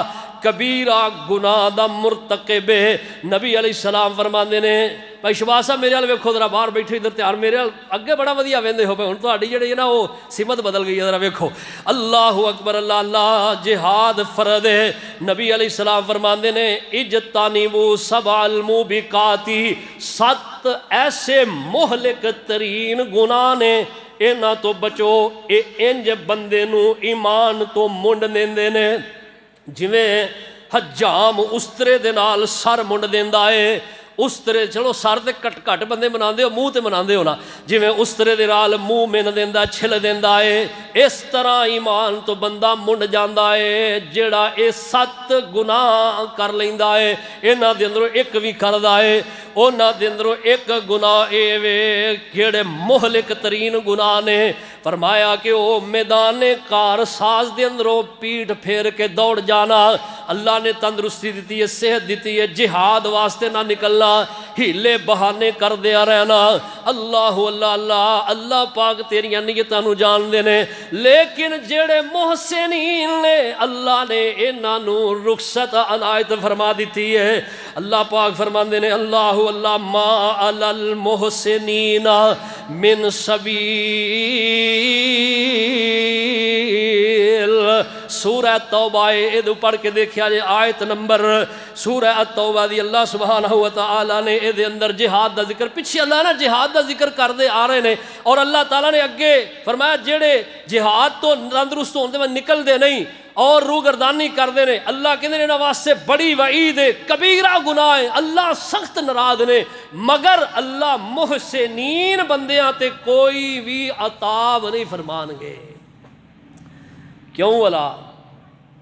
کبیرہ گناہ دا مرتکب ہے۔ نبی علیہ السلام فرماندے نے، بھائی شباز صاحب میرے والے ویکھو ذرا، باہر بیٹھے ادھر تیار، میرے اگے بڑا ودیا ویندے ہو پے، ہن تہاڈی جڑی ہے نا وہ سمت بدل گئی ہے، ذرا ویکھو۔ اللہ اکبر اللہ اللہ، جہاد فرض ہے۔ نبی علیہ السلام فرماندے نے اجتنبوا 7 الموبقات، 7 ایسے مہلک ترین گناہ نے، انہاں تو بچو، اے انج بندے نو ایمان تو منڈ دیندے نے، جویں حجام استرے دے نال سر منڈ دیندا ہے، استرے چلو سر تے کٹ بندے مناندے ہو، منہ تے مناندے ہو نا، جویں استرے دے نال منہ من دیندا چھل دیندا ہے، اس طرح ایمان تو بندہ منڈ جاندا ہے جڑا اے 7 گناہ کر لیندا ہے، انہاں دے اندروں ایک بھی کردا ہے، انہاں دے اندروں ایک گناہ اے وے جڑے مہلک ترین گناہ نے۔ فرمایا کہ او میدان کار ساز دے اندروں پیٹھ پھیر کے دوڑ جانا، اللہ نے تندرستی دیتی ہے، صحت دیتی ہے، جہاد واسطے نہ نکلنا، ہیلے بہانے کر دیا رہنا۔ اللہ اللہ اللہ اللہ پاک تیریاں نیتاں نو جان دے نے، لیکن جڑے محسنین نے اللہ نے انہاں نو رخصت عنایت فرما دیتی ہے۔ اللہ پاک فرماندے نے اللہ اللہ ما علی المحسنین من سبیل۔ سورہ توبہ ادو پڑھ کے دیکھیا جے آیت نمبر سورہ التوبہ دی اللہ سبحانہ وتعالی نے ادھے اندر جہاد دا ذکر، پیچھے اللہ نے جہاد دا ذکر کر دے آ رہے نے، اور اللہ تعالیٰ نے اگے فرمایا جڑے جہاد تو تندرست ہوندے میں نکل دے نہیں اور روگردانی کر دے نے، اللہ کہندے نے انہاں واسطے بڑی وعید ہے، کبیرہ گناہ ہے، اللہ سخت ناراض نے، مگر اللہ محسنین بندیاں تے کوئی بھی عطاب نہیں فرمان گے۔ کیوں والا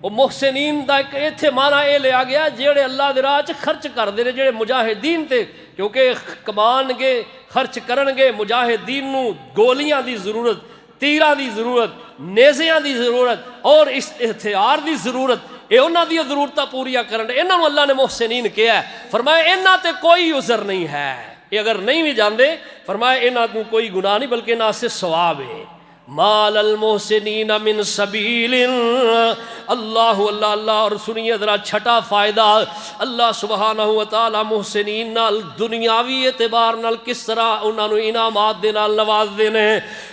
وہ محسنین دا ایک ایتھے معنی اے لیا گیا جڑے اللہ دے راہ چ خرچ کر دے نے، جڑے مجاہدین تے، کیونکہ کمان گے خرچ کرن گے، مجاہدین نو گولیاں دی ضرورت، تیراں دی ضرورت، نیزیاں دی ضرورت اور ہتھیار دی ضرورت، اے انہاں دی ضرورتاں پوریاں کرن، انہاں نو اللہ نے محسنین کہا ہے۔ فرمایا انہاں تے کوئی عذر نہیں ہے، یہ اگر نہیں بھی جاندے فرمایا انہاں تو کوئی گناہ نہیں بلکہ انہاں سے ثواب ہے۔ مال المحسنین من سبیل، اللہ اللہ اللہ۔ اور سنیے ذرا چھٹا فائدہ، اللہ سبحانہ وتعالی محسنین نال دنیاوی اعتبار نال کس طرح انہاں نو انعامات دے نال نواز دینے۔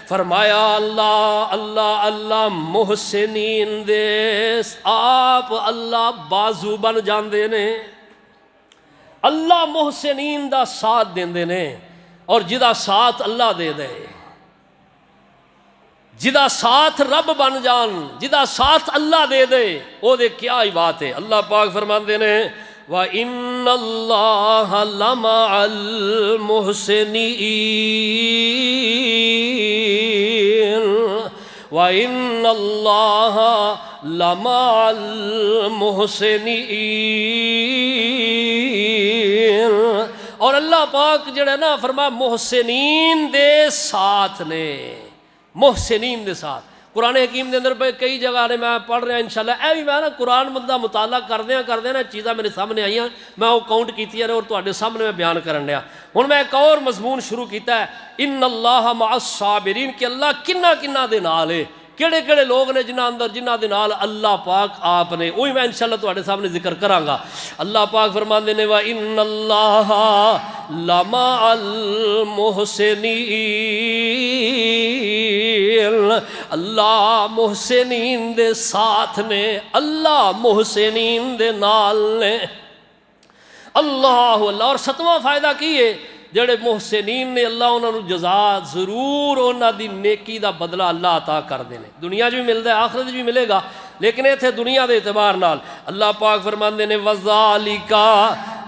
فرمایا اللہ اللہ اللہ محسنین دے آپ اللہ بازو بن جاندے نے، اللہ محسنین دا ساتھ دیندے نے، اور جدا ساتھ اللہ دے دے، جدا ساتھ رب بن جان، جدا ساتھ اللہ دے دے، او دے کیا ہی بات ہے۔ اللہ پاک فرماندے نے وَإِنَّ اللَّهَ لَمَعَ الْمُحْسِنِينَ وَإِنَّ اللَّهَ لَمَعَ الْمُحْسِنِينَ، اور اللہ پاک جڑے نا فرما محسنین دے ساتھ نے، محسنین دے ساتھ۔ قرآن حکیم دے اندر کئی جگہ نے میں پڑھ رہا انشاءاللہ، اے بھی میں نا قرآن مدہ مطالعہ کردیاں نا چیزاں میرے سامنے آئیاں، میں وہ کاؤنٹ کیتی ہے اور تواڈے سامنے میں بیان کرن لیا۔ ہن میں ایک اور مضمون شروع کیتا ہے، ان اللہ مع الصابرین، کہ اللہ کنہ کنہ دے نال ہے، کیڑے کیڑے لوگ نے جنہ دے نال اللہ پاک آپ نے، وہی میں انشاءاللہ تواڈے سامنے ذکر کراں گا۔ اللہ پاک فرماندے نے وَإِنَّ اللَّهَ لَمَعَ الْمُحْسِنِينَ، اللہ محسنین دے ساتھ نے، اللہ محسنین دے نال نے۔ اللہ اللہ۔ اور 7واں فائدہ کی ہے، جڑے محسنین نے اللہ انہوں نے جزا ضرور انہوں دی نیکی دا بدلہ اللہ عطا کر دینے، دنیا جو بھی ملتا ہے آخرت بھی ملے گا، لیکن یہ تھے دنیا دے اعتبار نال۔ اللہ پاک فرماندے نے وَذَلِكَ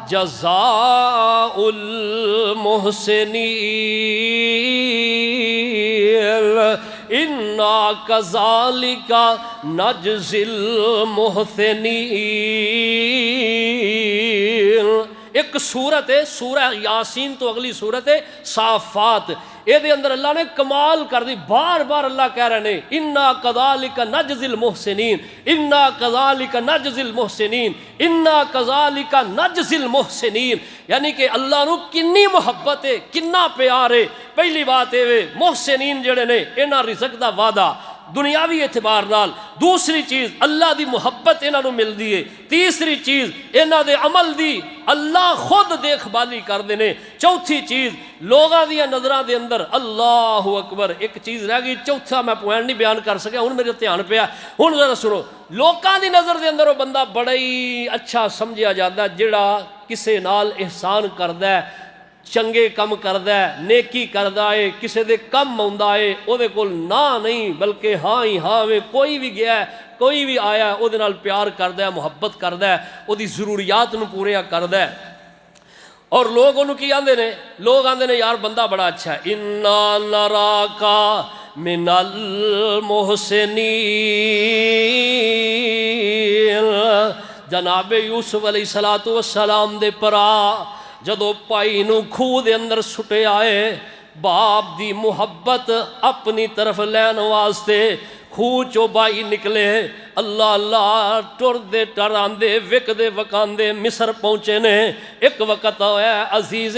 جَزَاءُ الْمُحْسِنِينَ اِنَّا كَذَلِكَ نَجْزِي الْمُحْسِنِينَ۔ ایک سورت ہے سورہ یاسین تو اگلی سورت ہے صافات، اے دے اندر اللہ نے کمال کر دی، بار بار اللہ کہہ رہے ہیں اِنَّا كَذَلِكَ نَجْزِي الْمُحْسِنِينَ اِنَّا كَذَلِكَ نَجْزِي الْمُحْسِنِينَ اِنَّا كَذَلِكَ نَجْزِي الْمُحْسِنِينَ، یعنی کہ اللہ نو کنی محبت ہے، کنا پیار ہے۔ پہلی بات ہے محسنین جڑے نے انہاں رزق دا وعدہ دنیاوی اعتبار نال، دوسری چیز اللہ دی محبت انہاں نو ملدی ہے، تیسری چیز انہاں دے عمل دی اللہ خود دیکھ بھالی کر دینے، چوتھی چیز لوگاں دی نظراں دے اندر اللہ اکبر۔ ایک چیز رہ گئی، چوتھا میں پوائنٹ نہیں بیان کر سکیا، ہن میرے دھیان پیا، ہن ذرا سنو۔ لوکاں دی نظر دے اندر وہ بندہ بڑا ہی اچھا سمجھیا جاتا ہے جڑا کسے نال احسان کردا ہے، چنگے کم کردا ہے، نیکی کردا ہے، کسے دے کم آوندا ہے، او دے کول نہ نہیں بلکہ ہاں ہی ہاں میں، کوئی بھی گیا ہے کوئی بھی آیا ہے او دے نال پیار کردا ہے، محبت کردا ہے، او دی ضروریات نو پوریا کردا ہے۔ اور لوگ انہوں کی آندے نے، لوگ آندے نے یار بندہ بڑا اچھا ہے، اِنَّا نَرَاكَ من المحسنین۔ جناب یوسف علیہ السلام دے پرا جدو پائی نو کھو دے اندر سٹے آئے، باپ دی محبت اپنی طرف لین واسطے کھو چو بائی نکلے، اللہ اللہ ٹر دے ٹراندے وک دے وکاندے مصر پہنچے نے۔ ایک وقت ہویا عزیز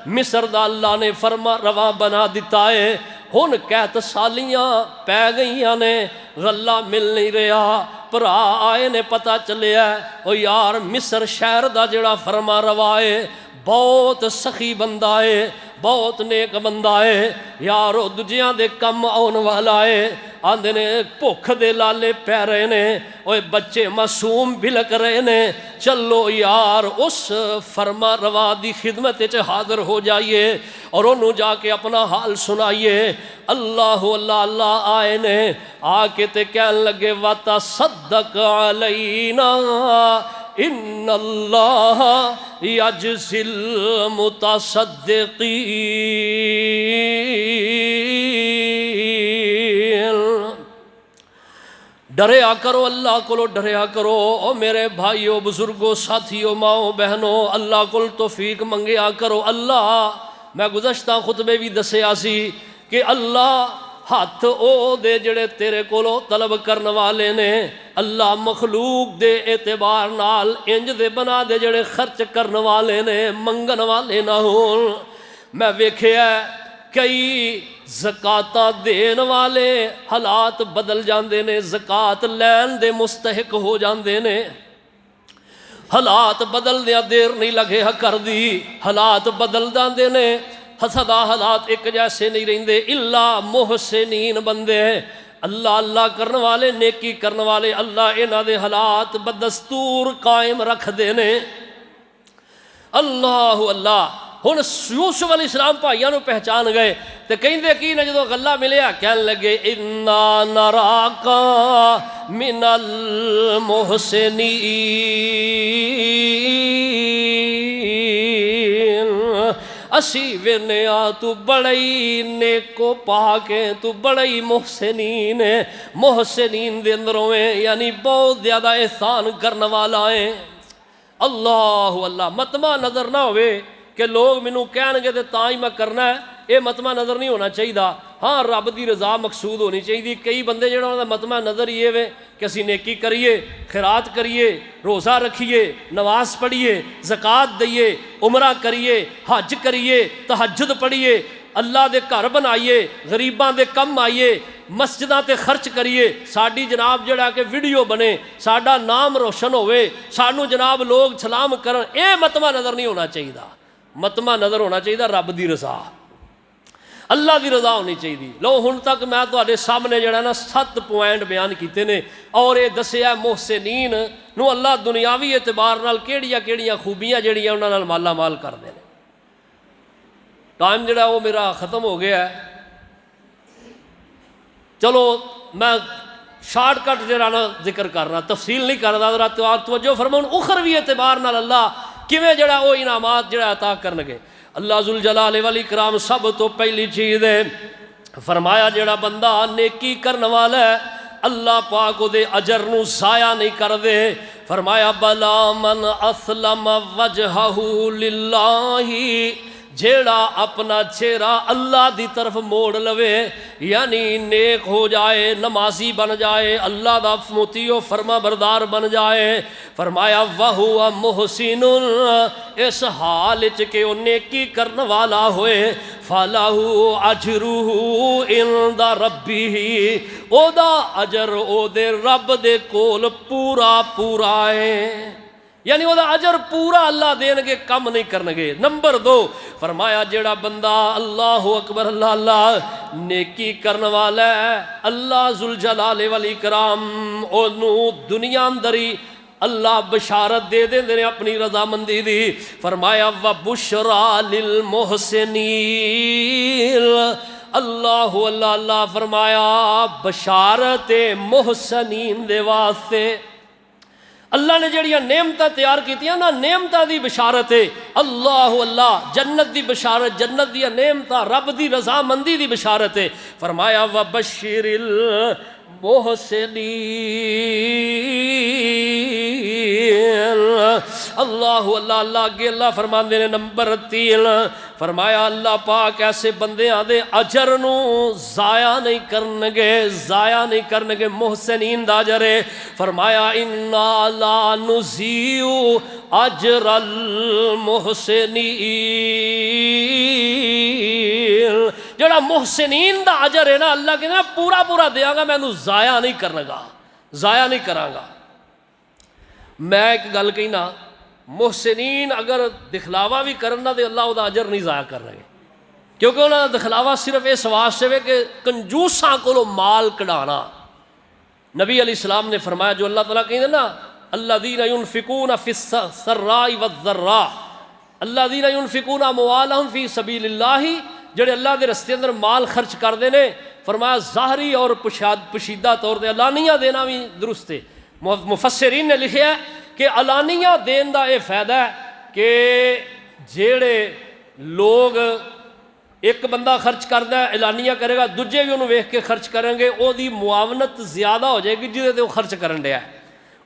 مصر دا اللہ نے فرما رواں بنا دیتا ہے، ہن قحط سالیاں پہ گئیاں نے، غلہ مل نہیں رہا، پرا آئے نے پتہ چلیا او یار مصر شہر دا جڑا فرما روا ہے بہت سخی بندہ ہے، بہت نیک بندہ ہے، یارو دجیاں دے کم آن والا ہے، آندے نے بھوک دے لالے پہ رہے نے، اوے بچے معصوم بلک رہے نے، چلو یار اس فرما روا دی خدمت وچ حاضر ہو جائیے اور انہوں جا کے اپنا حال سنائیے۔ اللہ اللہ اللہ آئے نے، آ کے تے کہن لگے وَتَصَدَّقْ عَلَيْنَا ان اللہ یجزی المتصدقین۔ ڈریا کرو اللہ کو، ڈریا کرو او میرے بھائیو بزرگو ساتھیو ماؤ بہنو، اللہ کو توفیق منگیا کرو۔ اللہ میں گزشتہ خطبے بھی دسیا سی کہ اللہ ہاتھ او دے جڑے تیرے کولو طلب کرن والے نے، اللہ مخلوق دے اعتبار نال انج دے بنا دے جڑے خرچ کرن والے نے، منگن والے نہ ہون۔ میں ویکھیا کئی زکاتاں دین والے حالات بدل جاندے نے، زکات لین دے مستحق ہو جاندے نے، حالات بدل دیا دیر نہیں لگے کر دی، حالات بدل جاندے نے، حسدا حالات ایک جیسے نہیں رہندے، اللہ محسنین بندے اللہ اللہ کرن والے، نیکی کرن والے، اللہ انہاں دے حالات بدستور قائم رکھ دینے۔ اللہ اللہ ہن یوسف علیہ السلام بھائیاں نو پہچان گئے تے کہندے کی نے جدو غلہ ملیا کہن لگے انا نراکا من المحسنین، اسی وینیا تو بڑی نیکو پاکے، تو بڑی محسنین ہے، محسنین دے اندروں ہیں یعنی بہت زیادہ احسان کرنے والا ہے۔ اللہ اللہ متمع نظر نہ ہوئے کہ لوگ مینوں کہن گے تے تاں ہی میں کرنا ہے، یہ متمع نظر نہیں ہونا چاہیے۔ ہاں رب دی رضا مقصود ہونی چاہیے۔ کئی بندے جڑا انہاں دا متمع نظر یہ وے کہ اسی نیکی کریے، خیرات کریے، روزہ رکھیے، نماز پڑھیے، زکوٰۃ دئیے، عمرہ کریے، حج کریے، تہجد پڑھیے، اللہ دے گھر بنائیے، غریباں دے کم آئیے، مسجداں تے خرچ کریے، ساڈی جناب جڑا کہ ویڈیو بنے، ساڈا نام روشن ہوئے، سانو جناب لوگ سلام کرن، اے متمع نظر نہیں ہونا چاہیے۔ متمع نظر ہونا چاہیے رب دی رضا، اللہ دی رضا ہونی چاہیے۔ لو ہن تک میں تواڈے سامنے جڑا نا 7 پوائنٹ بیان کیتے نے اور یہ دسیا محسنین نو اللہ دنیاوی اعتبار نال کیڑیاں کیڑیاں خوبیاں جڑیاں انہاں نال مالا مال کردے نے۔ ٹائم جڑا وہ میرا ختم ہو گیا ہے، چلو میں شارٹ کٹ جڑا نا ذکر کرنا، تفصیل نہیں کرنا، ذرا توجہ فرماؤ اخروی اعتبار نال اللہ کیویں جڑا وہ انعامات جڑا عطا کرنگے۔ اللہ ذوالجلال والاکرام سب تو پہلی چیز ہے فرمایا جڑا بندہ نیکی کرن والا ہے اللہ پاک دے اجر نو ضائع نہیں کر دے۔ فرمایا بلا من اسلم وجہہ للہ، جیڑا اپنا چہرہ اللہ دی طرف موڑ لوے یعنی نیک ہو جائے، نمازی بن جائے، اللہ دا مطیع و فرما بردار بن جائے۔ فرمایا وَهُوَ مُحْسِنٌ، اس حال کہ وہ نیکی کرنے والا ہوئے، فَلَهُ أَجْرُهُ عِنْدَ رَبِّهِ، او دا اجر او دے رب دے کول پورا پورا ہے، یعنی وہ دا اجر پورا اللہ دین گے، کم نہیں کرنگے۔ نمبر 2 فرمایا جیڑا بندہ اللہ اکبر اللہ اللہ نیکی کرن والا ہے اللہ ذوالجلال والاکرام انہوں دنیا اندری اللہ بشارت دے دے اپنی رضامندی دی۔ فرمایا وَبُشْرَى لِلْمُحْسِنِينَ، اللہ اللہ اللہ فرمایا بشارت محسنین دے واسطے، اللہ نے جڑیاں نعمتاں تیار کیتیاں نا، نعمتاں دی بشارت ہے اللہ اللہ، جنت دی بشارت، جنت دی نعمتاں، رب دی رضامندی دی بشارت ہے۔ فرمایا وبشر المحسنین، اللہ اللہ اللہ اگے اللہ فرماندے نے نمبر 3، فرمایا اللہ پاک ایسے بندیاں دے اجر نو ضائع نہیں کرنگے، ضائع نہیں کرنگے، محسنین دا اجر ہے۔ فرمایا انا لا نضیع اجر المحسنین، جڑا محسنین دا اجر ہے نا اللہ کہنا پورا پورا دیاں گا، میں انہوں ضائع نہیں کرنگا، ضائع نہیں کرانگا۔ میں ایک گل کہنا، محسنین اگر دکھلاوا بھی کرنا تو اللہ وہ اجر نہیں ضائع کر رہے، کیونکہ انہوں نے دکھلاوا صرف اس واسطے ہے کہ کنجوساں کو مال کڑانا۔ نبی علیہ السلام نے فرمایا جو اللہ تعالیٰ کہیں نا الذین ينفقون فی السراء والضراء، الذین ينفقون اموالہم فی سبیل اللہ، جڑے اللہ دے رستے اندر مال خرچ کر دینے، فرمایا ظاہری اور پوشیدہ طور پہ علانیہ دینا بھی درست ہے۔ مفسرین نے لکھا ہے کہ علانیہ دین دا یہ فائدہ ہے کہ جیڑے لوگ ایک بندہ خرچ کردا ہے اعلانیہ کرے گا، دوجے بھی انہوں ویکھ کے خرچ کریں گے، او دی معاونت زیادہ ہو جائے گی جہدے تے وہ خرچ کرن دیا ہے،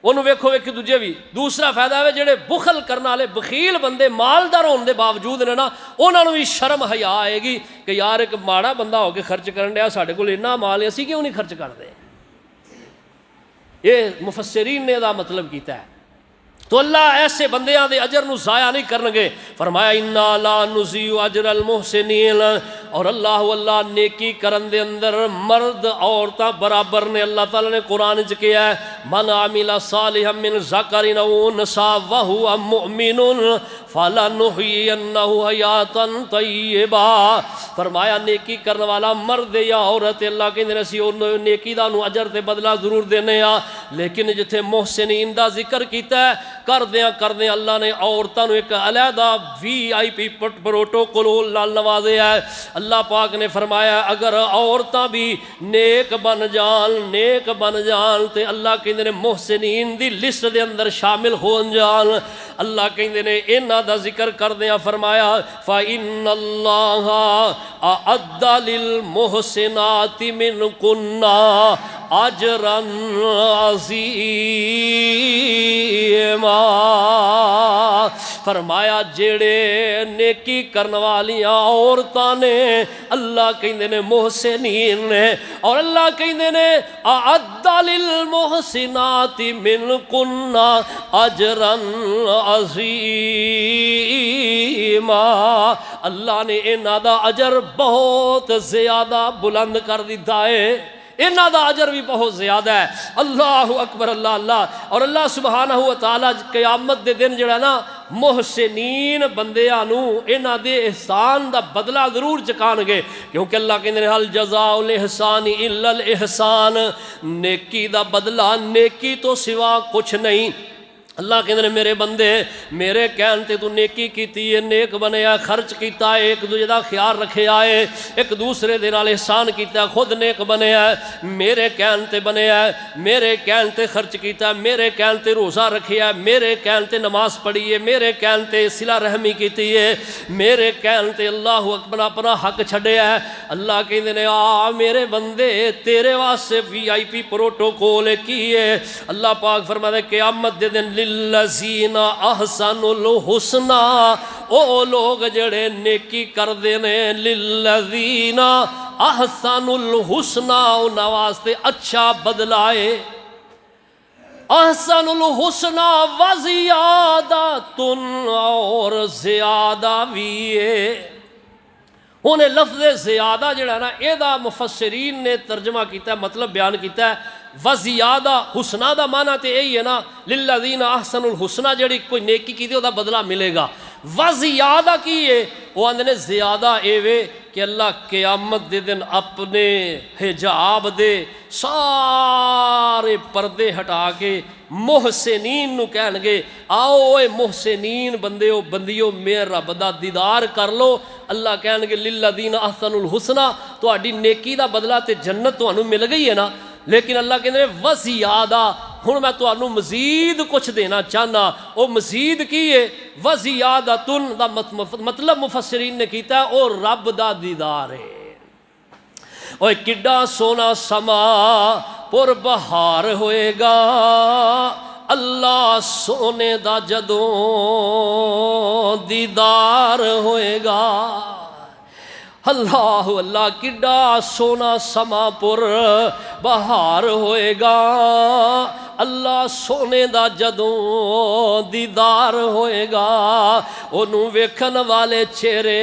انہوں ویکھو ویکھ کے دوجے بھی۔ دوسرا فائدہ ہے جڑے بخل کرنے والے بخیل بندے مالدار ہونے دے باوجود نے نا، انہوں نے بھی شرم حیا آئے گی کہ یار ایک ماڑا بندہ ہو کے خرچ کرن دیا، ساڈے کول اتنا مال ہے اسی کیوں نہیں خرچ کردے۔ یہ مفسرین نے دا مطلب کیتا ہے۔ تو اللہ ایسے بندیاں دے اجر نو ضائع نہیں کرنگے، فرمایا انا لا نضیع اجر المحسنین، اور اللہ نیکی کرن دے اندر مرد عورتاں برابر نے۔ اللہ تعالیٰ نے قرآن وچ کہا ہے من عمل صالحا من ذکر او انثی وہو مؤمن فلنحیینہ حیاۃ طیبہ، فرمایا نیکی کرنے والا مرد یا عورت، اللہ کہندے نے اسی نیکی دا نو اجر تے بدلہ ضرور دینے ہاں، لیکن جتھے محسنین دا ذکر کیتا ہے کردیاں اللہ نے عورتوں ایک علیحدہ VIP پروٹوکول نال نوازیا ہے۔ اللہ پاک نے فرمایا اگر عورتاں بھی نیک بن جان تے اللہ کہندے نے محسنین دی لسٹ دے اندر شامل ہون جان۔ اللہ کہندے نے انہاں دا ذکر کردیاں فرمایا فَإِنَّ اللَّهَ أَعَدَّ لِلْمُحْسِنَاتِ مِنْكُنَّ أَجْرًا عَظِيمًا، فرمایا جیڑے نیکی کرنے والیاں عورتاں نے اللہ کہندے نے محسنین نے، اور اللہ کہندے نے اعد للمحسنات منکن اجرا عظیما، اللہ نے انہاں دا اجر بہت زیادہ بلند کر دیتا ہے، انہاں دا اجر بھی بہت زیادہ ہے۔ اللہ اکبر، اللہ اللہ۔ اور اللہ سبحانہ وتعالی قیامت دے دن جڑا نا محسنین بندیاں نو انہاں دے احسان دا بدلہ ضرور چکان گے، کیونکہ اللہ کہندے نے حل جزاء الاحسان الا الاحسان، نیکی دا بدلہ نیکی تو سوا کچھ نہیں۔ اللہ کہندے نے میرے بندے میرے کہن تے تو نیکی کیتی ہے، نیک بنیا، خرچ کیتا ہے، ایک دوسرے دا خیال رکھیا ہے، ایک دوسرے دے نال احسان کیتا ہے، خود نیک بنیا ہے، میرے کہن تے بنیا ہے، میرے کہن تے خرچ کیتا ہے، میرے کہن تے روزہ رکھیا ہے، میرے کہن تے نماز پڑھی ہے، میرے کہن تے صلہ رحمی کیتی ہے، میرے کہن تے اللہ اکبر اپنا حق چھڈیا ہے۔ اللہ کہندے نے آ میرے بندے تیرے واسطے VIP پروٹوکول کی ہے۔ اللہ پاک فرماتے قیامت دے دن للذین احسنوا الحسنی، او لوگ جڑے نیکی کر دینے، للذین احسنوا الحسنی، انہاں واسطے اچھا بدلہ ہے، احسن الحسنی وزیادۃ، اور زیادہ بھی ہے۔ انہیں لفظ زیادہ جڑا نا اے دا مفسرین نے ترجمہ کیتا ہے، مطلب بیان کیتا ہے وزیادہ، حسنہ دا معنی تے یہی ہے نا للذین احسنوا الحسنی، جڑی کوئی نیکی کی او دا بدلہ ملے گا۔ وزیادہ کی ہے وہ آندے نے زیادہ اے وے کہ اللہ قیامت دے دن اپنے حجاب دے سارے پردے ہٹا کے محسنین نو کہن گے آؤ اے محسنین بندیو بندیو میرے رب دا دیدار کر لو۔ اللہ کہن گے للذین احسنوا الحسنی، تہاڈی نیکی دا بدلہ تے جنت تانوں مل گئی ہے نا، لیکن اللہ کہندے نے وزیادہ، ہن میں تانوں مزید کچھ دینا چاہنا، وہ مزید کی ہے وزیادتن دا مطلب مفسرین نے کیتا ہے او رب دا دیدار ہے۔ اوے کڈا سونا سما پر بہار ہوئے گا، اللہ سونے دا جدوں دیدار ہوئے گا۔ اللہ اللہ کڈا سونا سما پر بہار ہوئے گا، اللہ سونے دا جدوں دیدار ہوئے گا، انہوں ویکھن والے چہرے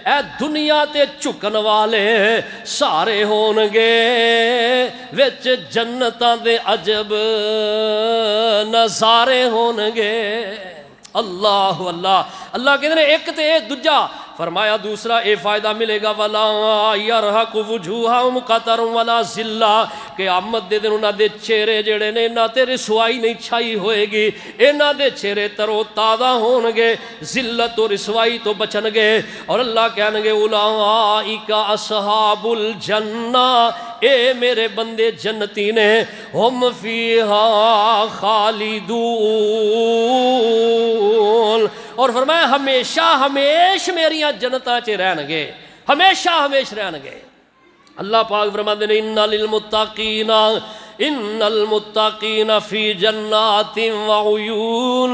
اے دنیا تے چکن والے سارے ہونگے، وچ جنتاں دے عجب نظارے ہونگے۔ اللہ اللہ اللہ کہتے ہیں ایک تے دوجا، فرمایا دوسرا اے فائدہ ملے گا وَلَا يَرْحَقُ وُجُوهَهُمْ قَتَرٌ وَلَا ذِلَّةٌ، قیامت دے دن انہاں دے چہرے جڑے نے انہاں تے رسوائی نہیں چھائی ہوئے گی، انہاں دے چہرے ترو تازہ ہون گے، ذلت و رسوائی تو بچن گے۔ اور اللہ کہنے گے اولئک اصحاب الجنہ، اے میرے بندے جنتی نے، ہم فیہا خالدون، اور فرمایا ہمیشہ ہمیش میریاں جنتاں چے رہن گے، ہمیشہ ہمیش رہن گے۔ اللہ پاک فرماتے ہیں ان المتقین فی جنات وعیون،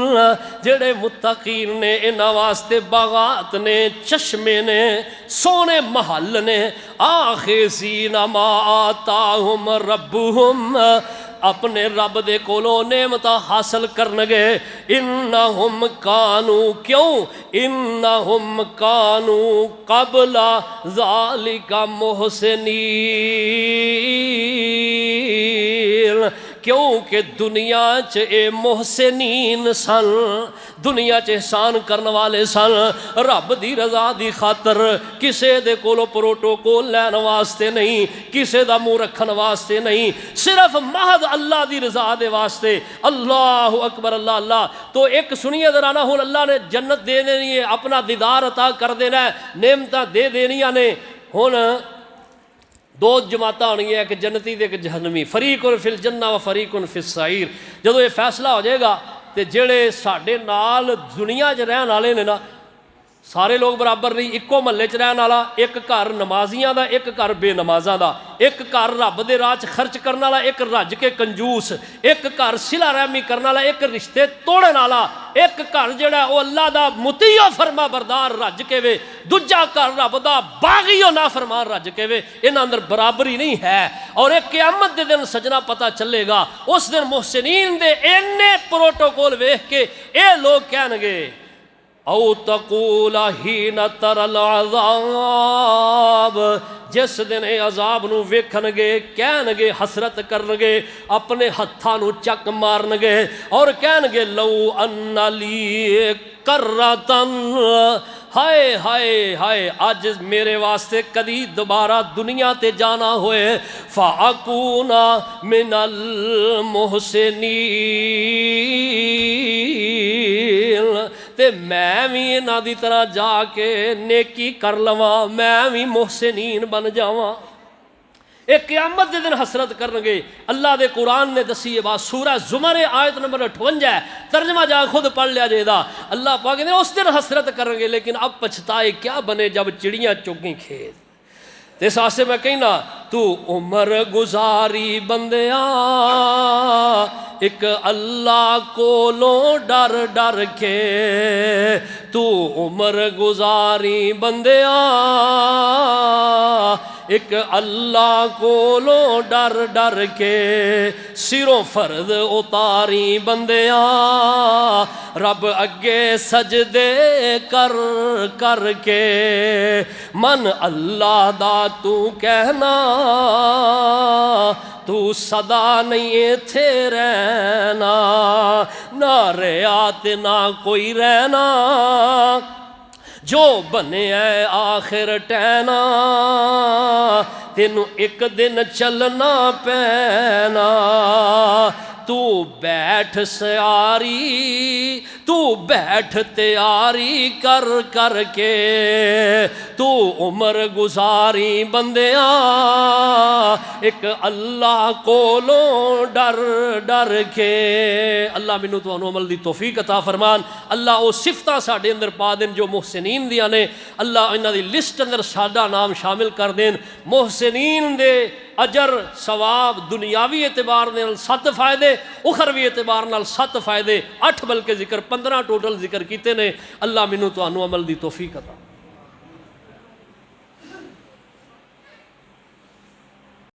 جڑے متقین نے انہاں واسطے باغات نے، چشمے نے، سونے محل نے، آخذین ما آتاہم ربہم، اپنے رب دے کولوں نعمتاں حاصل کرنگے۔ انہم کانو، کیوں؟ انہم کانو قبل ذالک محسنین، کیونکہ دنیا چ اے محسنین سن، دنیا چ احسان کرن والے سن، رب دی رضا دی خاطر کسے دے کولو پروٹوکول لین واسطے نہیں، کسے دا منہ رکھن واسطے نہیں، صرف محض اللہ دی رضا دے واسطے۔ اللہ اکبر اللہ اللہ۔ تو ایک سنیے ذرا نا، ہن اللہ نے جنت دے دینی ہے، اپنا دیدار عطا کر دینا ہے، نعمتاں دے دینیاں نے۔ ہن دو جماعتاں ہونگی ہیں، ایک جنتی تے ایک جہنمی، فریق فی الجنہ و فریق فی السعیر۔ جدو یہ فیصلہ ہو جائے گا تے جڑے ساڈے نال دنیا چ رہن والے نے نا، سارے لوگ برابر نہیں، اکو محلے چ رہن والا، ایک گھر نمازیاں دا، ایک گھر بے نمازاں دا، ایک گھر رب دے راہ خرچ کرنے والا، ایک رج کے کنجوس، ایک گھر صلہ رحمی کرنے والا، ایک رشتے توڑن والا، ایک گھر جڑا او اللہ دا مطیع و فرما بردار رج کے وے، دوجا گھر رب دا باغی و نافرمان رج کے وے۔ انہاں اندر برابری نہیں ہے۔ اور ایک قیامت دے دن سجنا پتہ چلے گا، اس دن محسنین دے اینے پروٹوکول ویکھ کے اے لوگ کہن گے او تقول ہین تر العذاب، جس دن اے عذاب نو ویکھن گے کہن گے، حسرت کرن گے، اپنے ہتھاں نو چک مارن گے اور کہن گے لو ان لی کرتن، ہائے ہائے ہائے آج میرے واسطے کدی دوبارہ دنیا تے جانا ہوئے، فَأَكُونَ مِنَ الْمُحْسِنِينَ، تے میں بھی انہاں دی طرح جا کے نیکی کر لواں، میں بھی محسنین بن جاواں۔ ایک قیامت دے دن حسرت کرنگے۔ اللہ دے قرآن نے دسی یہ بات، سورہ زمر آیت نمبر 58 ہے، ترجمہ جا خود پڑھ لیا جائے دا۔ اللہ پاک نے اس دن حسرت کرنگے، لیکن اب پچھتائے کیا بنے جب چڑیاں چگیں کھیت۔ اس آسے میں کہنا تو عمر گزاری بندیاں، ایک اللہ کولوں ڈر ڈر کے، تو عمر گزاری بندیاں، ایک اللہ کولوں ڈر ڈر کے، سروں فرض اتاری بندیاں، رب اگے سجدے کر کر کے، من اللہ دا تو کہنا، تو صدا نہیں تھے رہنا، نہ ریات نہ کوئی رہنا، جو بنے ہے آخر ٹہنا، تینوں ایک دن چلنا پینا، تو بیٹھ سیاری، تو بیٹھ تیاری کر کر کے، تو عمر گزاری بندیاں ایک اللہ کولوں ڈر ڈر کے۔ اللہ مینوں تانوں عمل دی توفیق عطا فرمان، اللہ وہ صفتاں ساڈے اندر پا دین جو محسنین دیاں نے، اللہ انہاں دی لسٹ اندر ساڈا نام شامل کر دین۔ محسنین دے اجر ثواب دنیاوی اعتبار نال 7 فائدے، اخروی اعتبار نال 7 فائدے، 8 بلکہ ذکر 15 ٹوٹل ذکر کیتے نے۔ اللہ مینوں تانوں عمل دی توفیق عطا